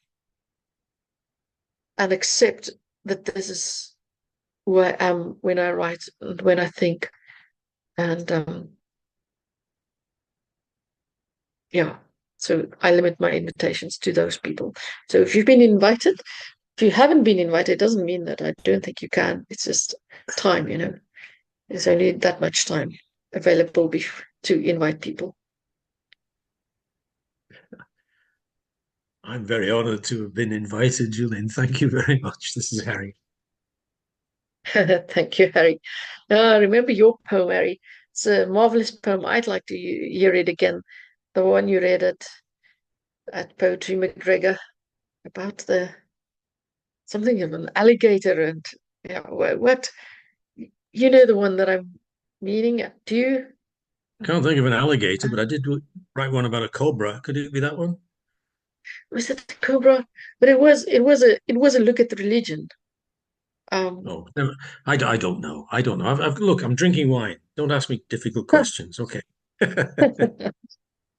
and accept that this is who I am when I write and when I think. And yeah, so I limit my invitations to those people. So if you've been invited, if you haven't been invited, it doesn't mean that I don't think you can. It's just time, you know. There's only that much time available to invite people. I'm very honored to have been invited, Juhléne. Thank you very much. This is Harry. Thank you, Harry. Remember your poem, Harry. It's a marvelous poem. I'd like to hear it again. The one you read at Poetry McGregor about something of an alligator and what you know the one that I'm meaning. Do you? Can't think of an alligator, but I did write one about a cobra. Could it be that one? Was it the cobra? But it was a look at the religion. No, I don't know. I don't know. Look, I'm drinking wine. Don't ask me difficult questions. Okay.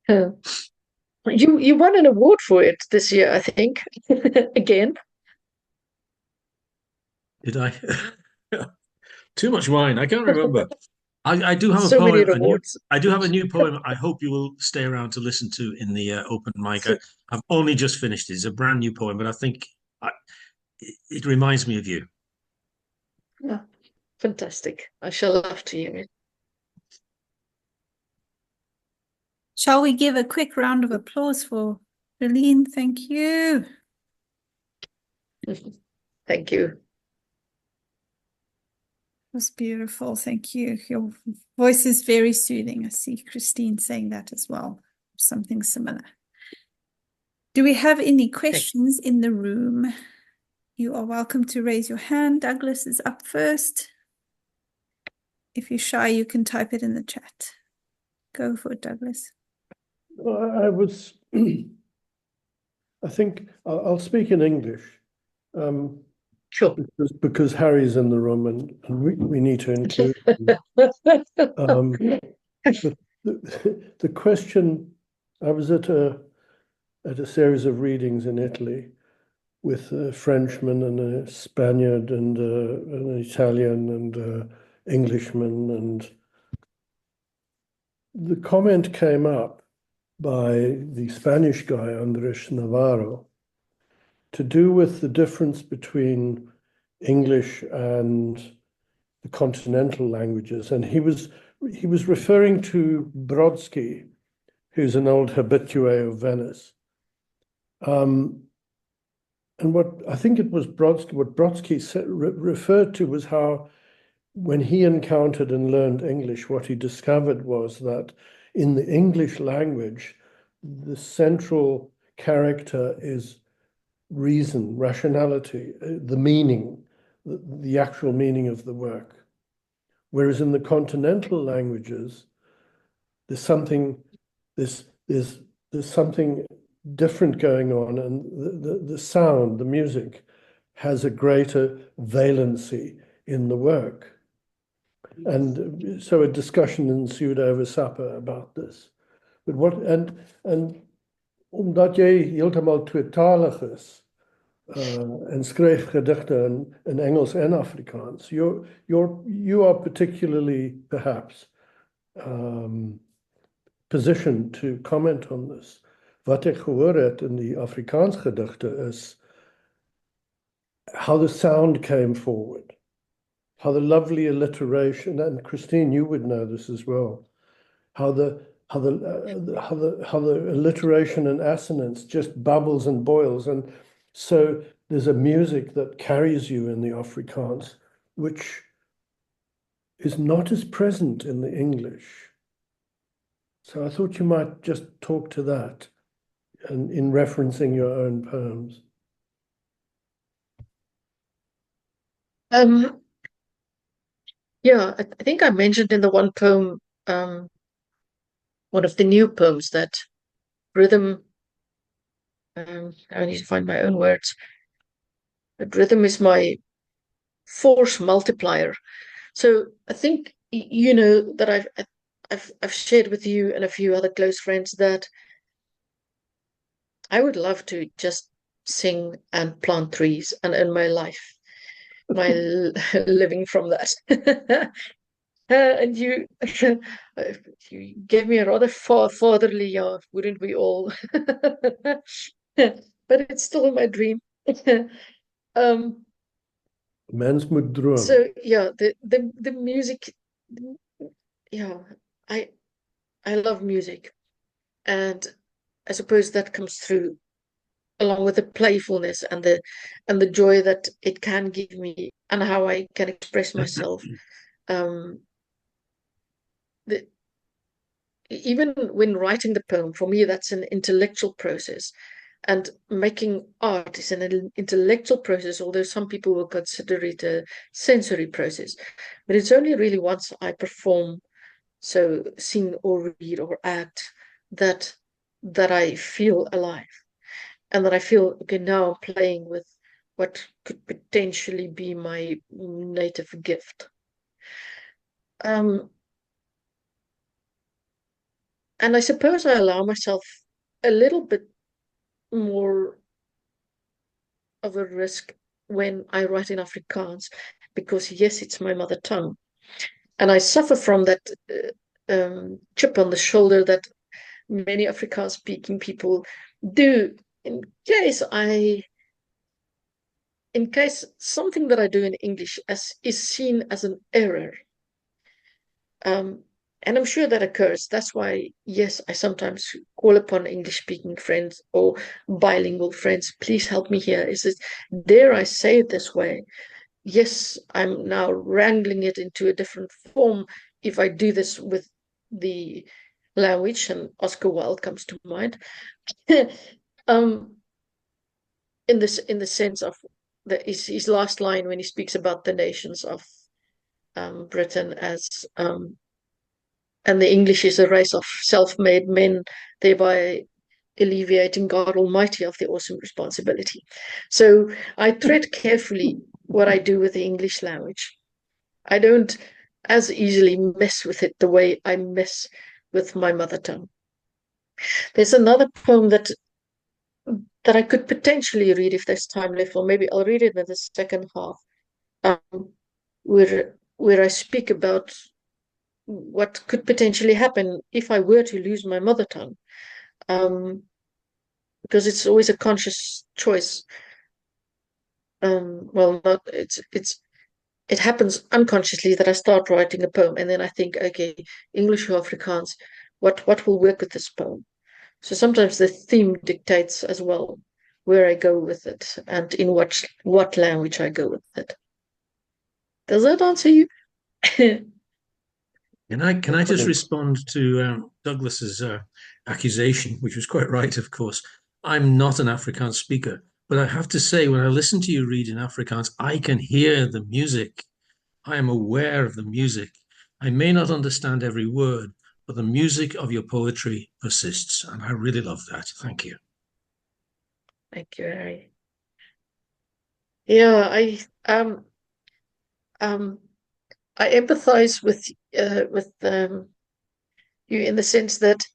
You won an award for it this year, I think. Again. Did I? Too much wine. I can't remember. I do have so a poem. Many awards. I do have a new poem. I hope you will stay around to listen to in the open mic. I've only just finished it. It's a brand new poem, but I think it reminds me of you. Yeah, fantastic. I shall love to hear it. Shall we give a quick round of applause for Juhléne? Thank you. Thank you. It was beautiful. Thank you. Your voice is very soothing. I see Christine saying that as well. Something similar. Do we have any questions in the room? You are welcome to raise your hand. Douglas is up first. If you're shy, you can type it in the chat. Go for it, Douglas. I think I'll speak in English. Sure. Because Harry's in the room and we need to include him. The question, I was at a series of readings in Italy, with a Frenchman and a Spaniard and an Italian and an Englishman. And the comment came up by the Spanish guy, Andres Navarro, to do with the difference between English and the continental languages. And he was referring to Brodsky, who's an old habitué of Venice. And what I think it was what Brodsky referred to was how when he encountered and learned English, what he discovered was that in the English language, the central character is reason, rationality, the meaning, the actual meaning of the work. Whereas in the continental languages, there's something different going on, and the sound, the music, has a greater valency in the work. And so a discussion ensued over supper about this. But and omdat jy heeltemal tweetalig is en skryf gedigte in Engels en Afrikaans, you are particularly perhaps positioned to comment on this. Wat ek gehoor het in die Afrikaans gedigte is how the sound came forward, how the lovely alliteration, and Christine, you would know this as well, how the alliteration and assonance just bubbles and boils. And so there's a music that carries you in the Afrikaans, which is not as present in the English. So I thought you might just talk to that and in referencing your own poems. Yeah, I think I mentioned in the one poem, one of the new poems, that rhythm, I need to find my own words, but rhythm is my force multiplier. So I think, you know, that I've shared with you and a few other close friends that I would love to just sing and plant trees and earn my life, my living from that. And you gave me a rather fatherly yaw, wouldn't we all? But it's still my dream. Mens moet droom. So yeah, the music, yeah, I love music, and I suppose that comes through along with the playfulness and the joy that it can give me and how I can express myself. Even when writing the poem, for me, that's an intellectual process. And making art is an intellectual process, although some people will consider it a sensory process. But it's only really once I perform, so sing or read or act, that I feel alive. And that I feel, okay, now I'm playing with what could potentially be my native gift. And I suppose I allow myself a little bit more of a risk when I write in Afrikaans, because yes, it's my mother tongue. And I suffer from that chip on the shoulder that many Afrikaans speaking people do in case something that I do in English is seen as an error. And I'm sure that occurs. That's why, yes, I sometimes call upon English-speaking friends or bilingual friends. Please help me here. Is it, dare I say it this way? Yes, I'm now wrangling it into a different form if I do this with the language, and Oscar Wilde comes to mind. In the sense of his last line when he speaks about the nations of Britain as and the English is a race of self-made men, thereby alleviating God Almighty of the awesome responsibility. So I tread carefully what I do with the English language. I don't as easily mess with it the way I mess with my mother tongue. There's another poem that that I could potentially read if there's time left, or maybe I'll read it in the second half, where I speak about what could potentially happen if I were to lose my mother tongue, because it's always a conscious choice. Well, not it happens unconsciously that I start writing a poem, and then I think, okay, English or Afrikaans, what will work with this poem? So sometimes the theme dictates as well where I go with it and in what language I go with it. Does that answer you? Can I just respond to Douglas's accusation, which was quite right, of course. I'm not an Afrikaans speaker, but I have to say, when I listen to you read in Afrikaans, I can hear the music. I am aware of the music. I may not understand every word, but the music of your poetry persists, and I really love that. Thank you. Thank you, Harry. Yeah, I empathize with you in the sense that,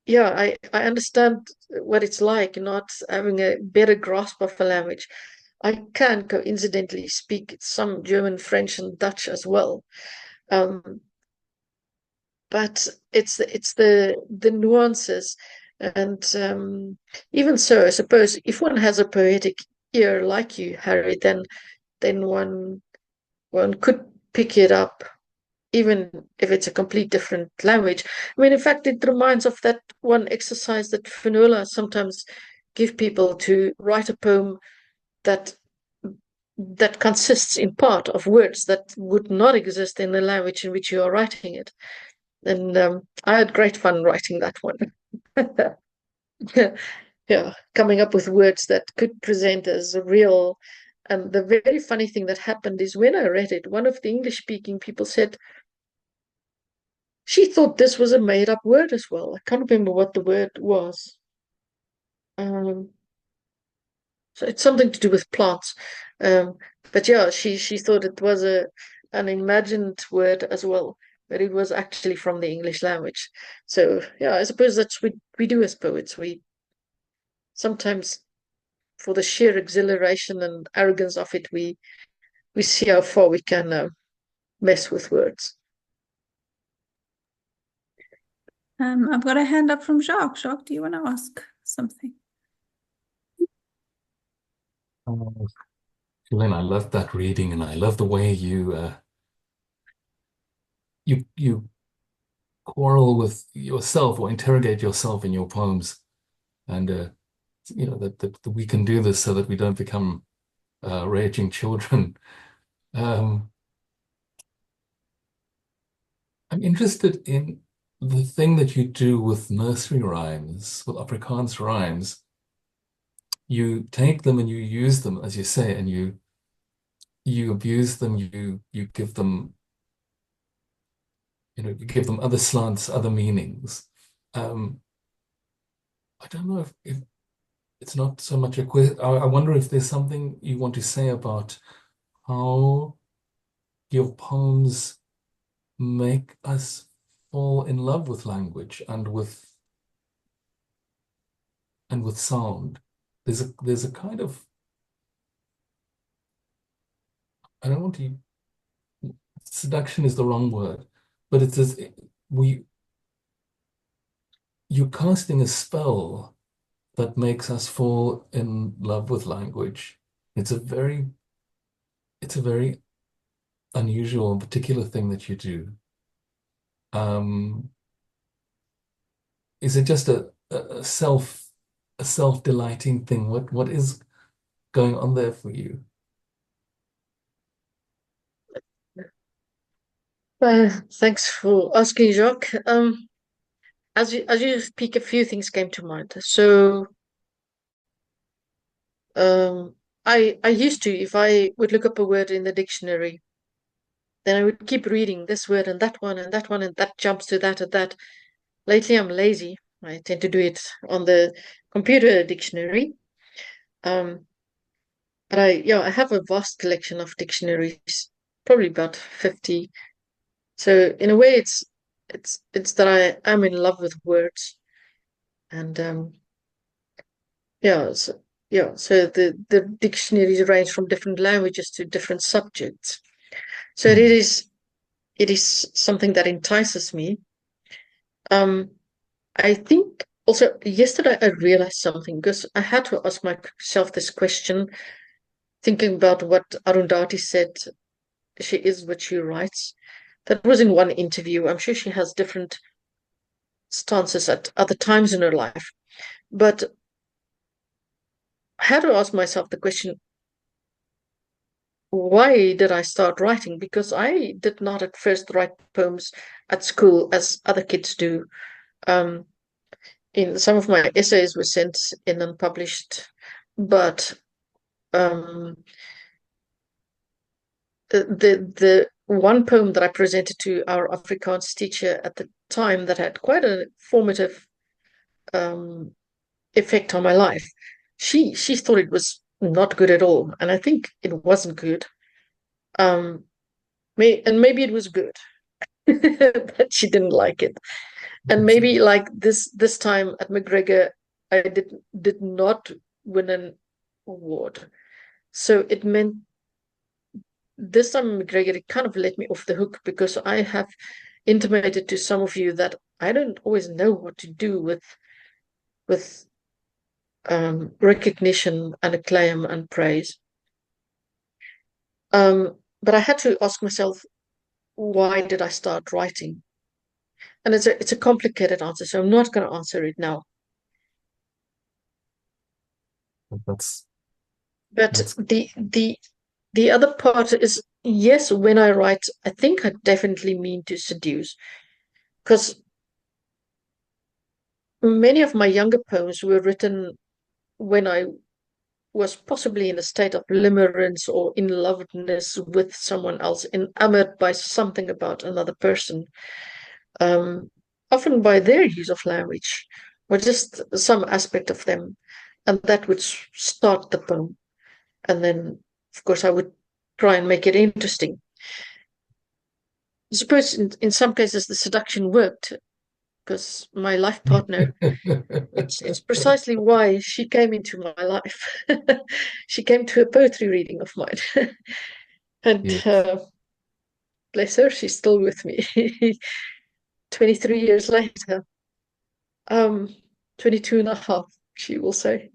yeah, I understand what it's like not having a better grasp of a language. I can coincidentally speak some German, French, and Dutch as well. But it's the nuances, and even so, I suppose if one has a poetic ear like you, Harry, then one could pick it up, even if it's a complete different language. I mean, in fact, it reminds of that one exercise that Möller sometimes give people to write a poem that consists in part of words that would not exist in the language in which you are writing it. And I had great fun writing that one. Yeah, coming up with words that could present as real. And the very funny thing that happened is when I read it, one of the English-speaking people said she thought this was a made-up word as well. I can't remember what the word was. So it's something to do with plants. But yeah, she thought it was an imagined word as well, but it was actually from the English language. So yeah, I suppose that's what we do as poets. We sometimes, for the sheer exhilaration and arrogance of it, we see how far we can mess with words. I've got a hand up from Jacques. Jacques, do you want to ask something? Juhléne, I love that reading, and I love the way you you quarrel with yourself or interrogate yourself in your poems, and that we can do this so that we don't become raging children. I'm interested in the thing that you do with nursery rhymes, with Afrikaans rhymes. You take them and you use them, as you say, and you abuse them. You give them, you give them other slants, other meanings. I don't know if it's not so much a question. I wonder if there's something you want to say about how your poems make us fall in love with language and with sound. There's a kind of, I don't want to, seduction is the wrong word, but it's as you're casting a spell that makes us fall in love with language. It's a very unusual and particular thing that you do. Is it just a self-delighting thing? What is going on there for you? Thanks for asking, Jacques. As you speak, a few things came to mind. So I used to, if I would look up a word in the dictionary, then I would keep reading this word and that one and that one, and that jumps to that and that. Lately, I'm lazy. I tend to do it on the computer dictionary. But I have a vast collection of dictionaries, probably about 50. So in a way, it's that I am in love with words. And so the dictionaries range from different languages to different subjects. So it is something that entices me. I think also yesterday I realized something, because I had to ask myself this question, thinking about what Arundhati said. She is what she writes. That was in one interview. I'm sure she has different stances at other times in her life. But I had to ask myself the question, why did I start writing? Because I did not at first write poems at school as other kids do. In some of my essays were sent in unpublished, but the one poem that I presented to our Afrikaans teacher at the time that had quite a formative effect on my life, she thought it was not good at all, and I think it wasn't good. And maybe it was good, but she didn't like it. And maybe like this time at McGregor, I did not win an award, so it meant this time at McGregor it kind of let me off the hook, because I have intimated to some of you that I don't always know what to do with recognition and acclaim and praise. But I had to ask myself, why did I start writing? And it's a complicated answer, so I'm not going to answer it now. That's But that's the other part is, yes, when I write, I think I definitely mean to seduce, because many of my younger poems were written when I was possibly in a state of limerence or in loveness with someone else, enamored by something about another person, often by their use of language or just some aspect of them, and that would start the poem. And then, of course, I would try and make it interesting. I suppose in some cases the seduction worked, because my life partner, it's precisely why she came into my life. She came to a poetry reading of mine. And yes. bless her, she's still with me 23 years later. 22 and a half, she will say.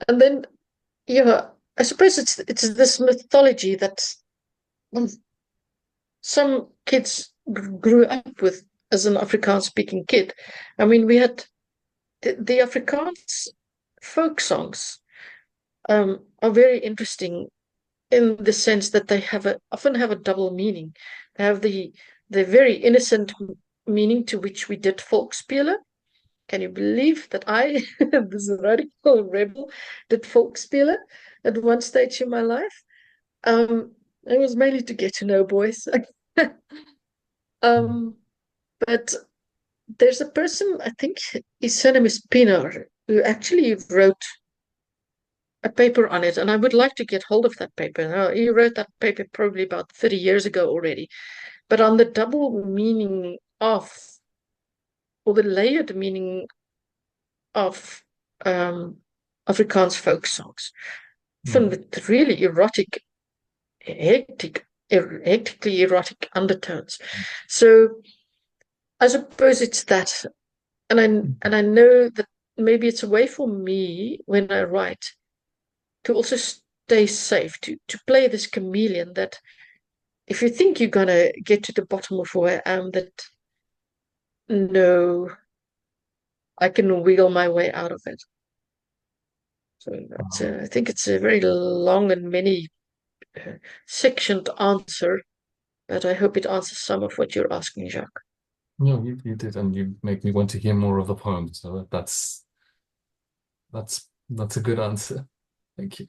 And then, I suppose it's this mythology that some kids grew up with as an Afrikaans speaking kid. I mean, we had the Afrikaans folk songs are very interesting in the sense that they often have a double meaning. They have the very innocent meaning to which we did volksspelen. Can you believe that I, this radical rebel, did volksspelen at one stage in my life? It was mainly to get to know boys. But there's a person, I think his surname is Pinar, who actually wrote a paper on it, and I would like to get hold of that paper. Now, he wrote that paper probably about 30 years ago already, but on the double meaning of, or the layered meaning of Afrikaans folk songs, often with really erotic, hectically erotic undertones. So I suppose it's that, and I know that maybe it's a way for me when I write to also stay safe, to play this chameleon, that if you think you're gonna get to the bottom of where I am, that no, I can wiggle my way out of it. So I think it's a very long and many sectioned answer, but I hope it answers some of what you're asking, Jacques. No, you did, and you make me want to hear more of the poem. So that's a good answer. Thank you.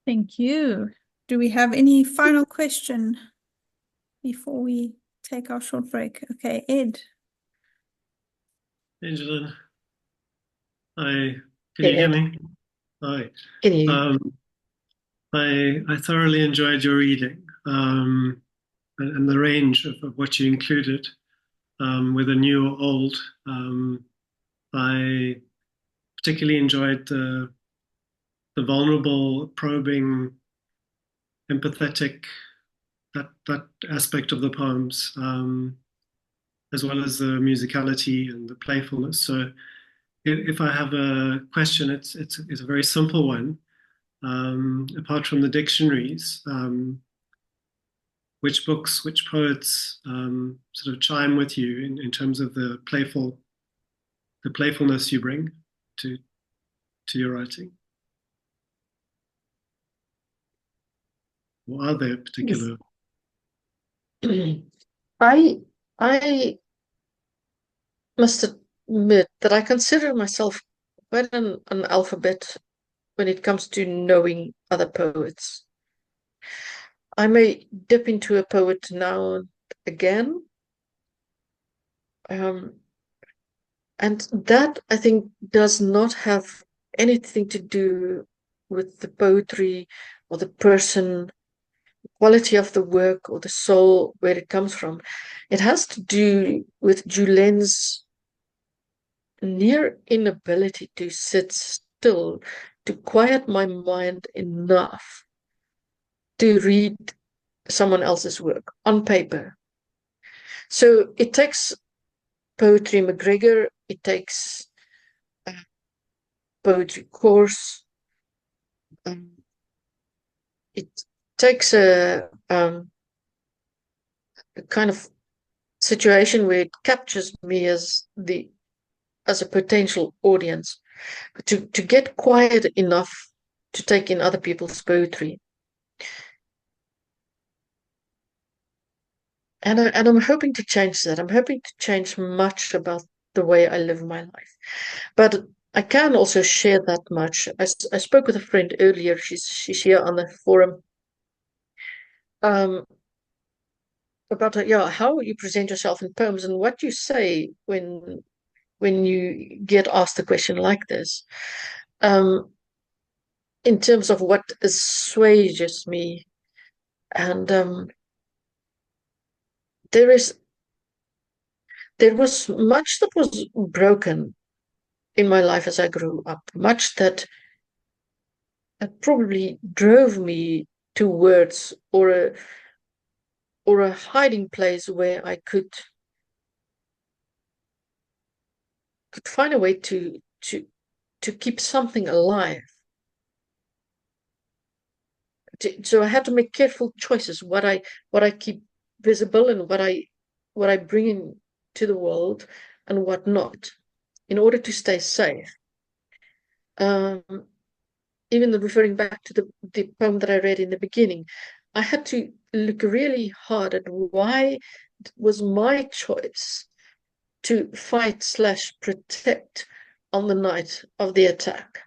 Thank you. Do we have any final question before we take our short break? Okay, Ed. Juhléne, hi. Can you hear me? Hi. Can you? I thoroughly enjoyed your reading. and the range of what you included, whether new or old. I particularly enjoyed the vulnerable, probing, empathetic, that aspect of the poems, as well as the musicality and the playfulness. So if I have a question, it's a very simple one. Apart from the dictionaries, which books, which poets sort of chime with you in terms of the playfulness you bring to your writing? Or are there particular? I must admit that I consider myself quite an alphabet when it comes to knowing other poets. I may dip into a poet now and again. And that, I think, does not have anything to do with the poetry or the person, quality of the work or the soul, where it comes from. It has to do with Juhléne's near inability to sit still, to quiet my mind enough to read someone else's work on paper. So it takes poetry McGregor, it takes a poetry course, it takes a kind of situation where it captures me as a potential audience, to get quiet enough to take in other people's poetry. And I'm hoping to change that. I'm hoping to change much about the way I live my life. But I can also share that much. I spoke with a friend earlier. She's here on the forum. About how you present yourself in poems and what you say when you get asked a question like this. In terms of what assuages me, and there was much that was broken in my life as I grew up, much that probably drove me towards or a hiding place where I could find a way to keep something alive. So I had to make careful choices, what I keep visible and what I bring into the world and what not, in order to stay safe. Even referring back to the poem that I read in the beginning, I had to look really hard at why it was my choice to fight/protect on the night of the attack.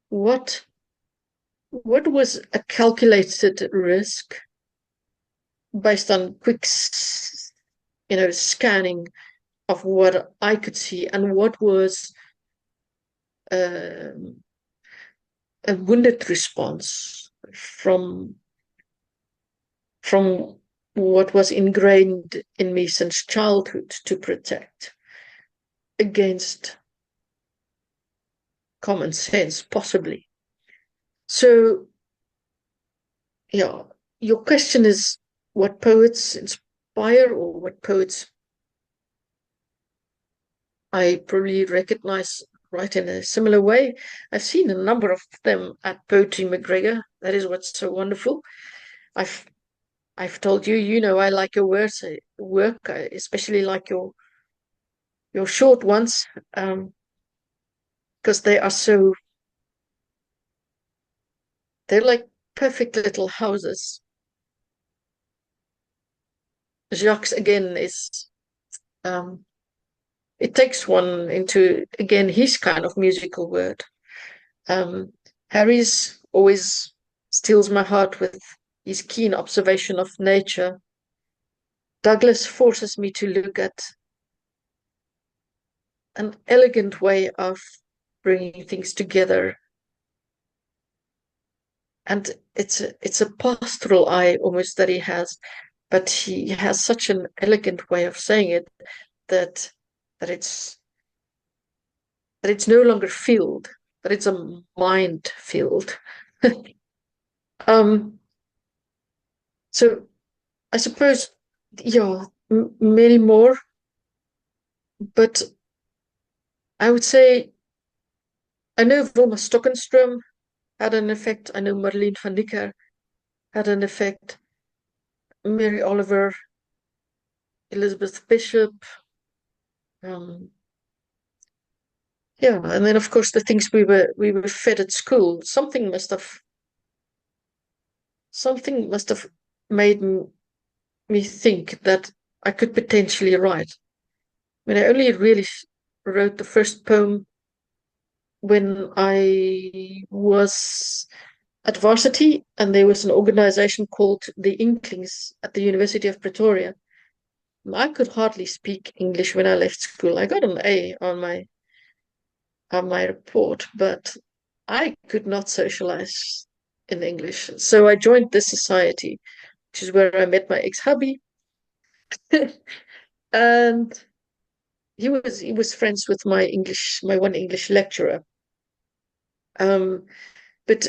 What was a calculated risk based on quick, scanning of what I could see, and what was a wounded response from what was ingrained in me since childhood, to protect against common sense, possibly. So, your question is what poets inspire, or what poets I probably recognize right in a similar way. I've seen a number of them at Poetry McGregor. That is what's so wonderful. I've told you, I like your work. I especially like your short ones, because they're like perfect little houses. Jacques, again, is it takes one into, again, his kind of musical word. Harry's always steals my heart with his keen observation of nature. Douglas forces me to look at an elegant way of bringing things together. And it's a pastoral eye almost that he has. but he has such an elegant way of saying it that it's no longer field, but it's a mind field. So I suppose, yeah, many more, but I would say I know Wilma Stockenstrom had an effect. I know Marlene van Nicker had an effect. Mary Oliver, Elizabeth Bishop. Yeah, and then of course the things we were fed at school. Something must have made me think that I could potentially write. I mean, I only really wrote the first poem when I was at varsity, and there was an organization called the Inklings at the University of Pretoria. I could hardly speak English when I left school. I got an A on my report, but I could not socialize in English. So I joined this society, which is where I met my ex-hubby. And he was friends with my one English lecturer. But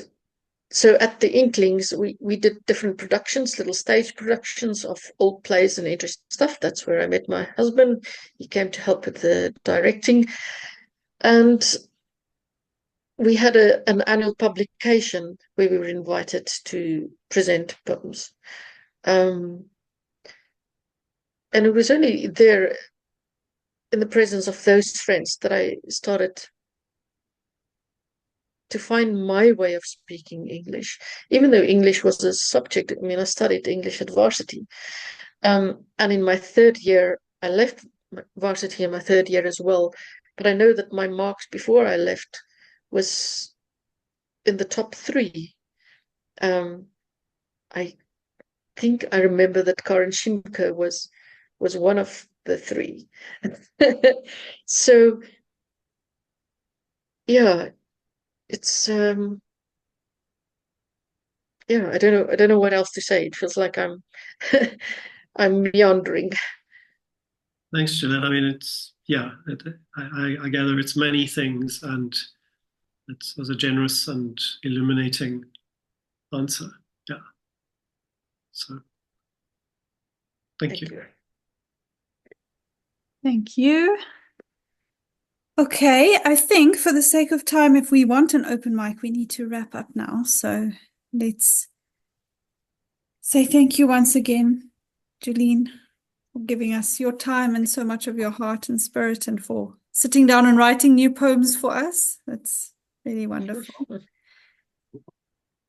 so at the Inklings, we did different productions, little stage productions of old plays and interesting stuff. That's where I met my husband. He came to help with the directing. And we had an annual publication where we were invited to present poems. And it was only there in the presence of those friends that I started to find my way of speaking English, even though English was a subject. I mean, I studied English at varsity. And in my third year, I left varsity in my third year as well. But I know that my marks before I left was in the top 3. I think I remember that Karen Shimko was one of the 3. So yeah, it's yeah, I don't know what else to say. It feels like I'm I'm meandering. Thanks, Juhléne. I mean, it's yeah. I gather it's many things, and it was a generous and illuminating answer. Yeah. So, thank you. Thank you. Okay, I think for the sake of time, if we want an open mic, we need to wrap up now. So let's say thank you once again, Juhléne, for giving us your time and so much of your heart and spirit, and for sitting down and writing new poems for us. That's really wonderful.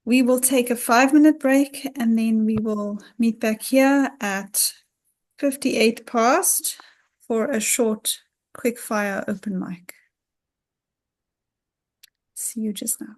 We will take a 5-minute break, and then we will meet back here at 58 past for a short quick fire open mic. See you just now.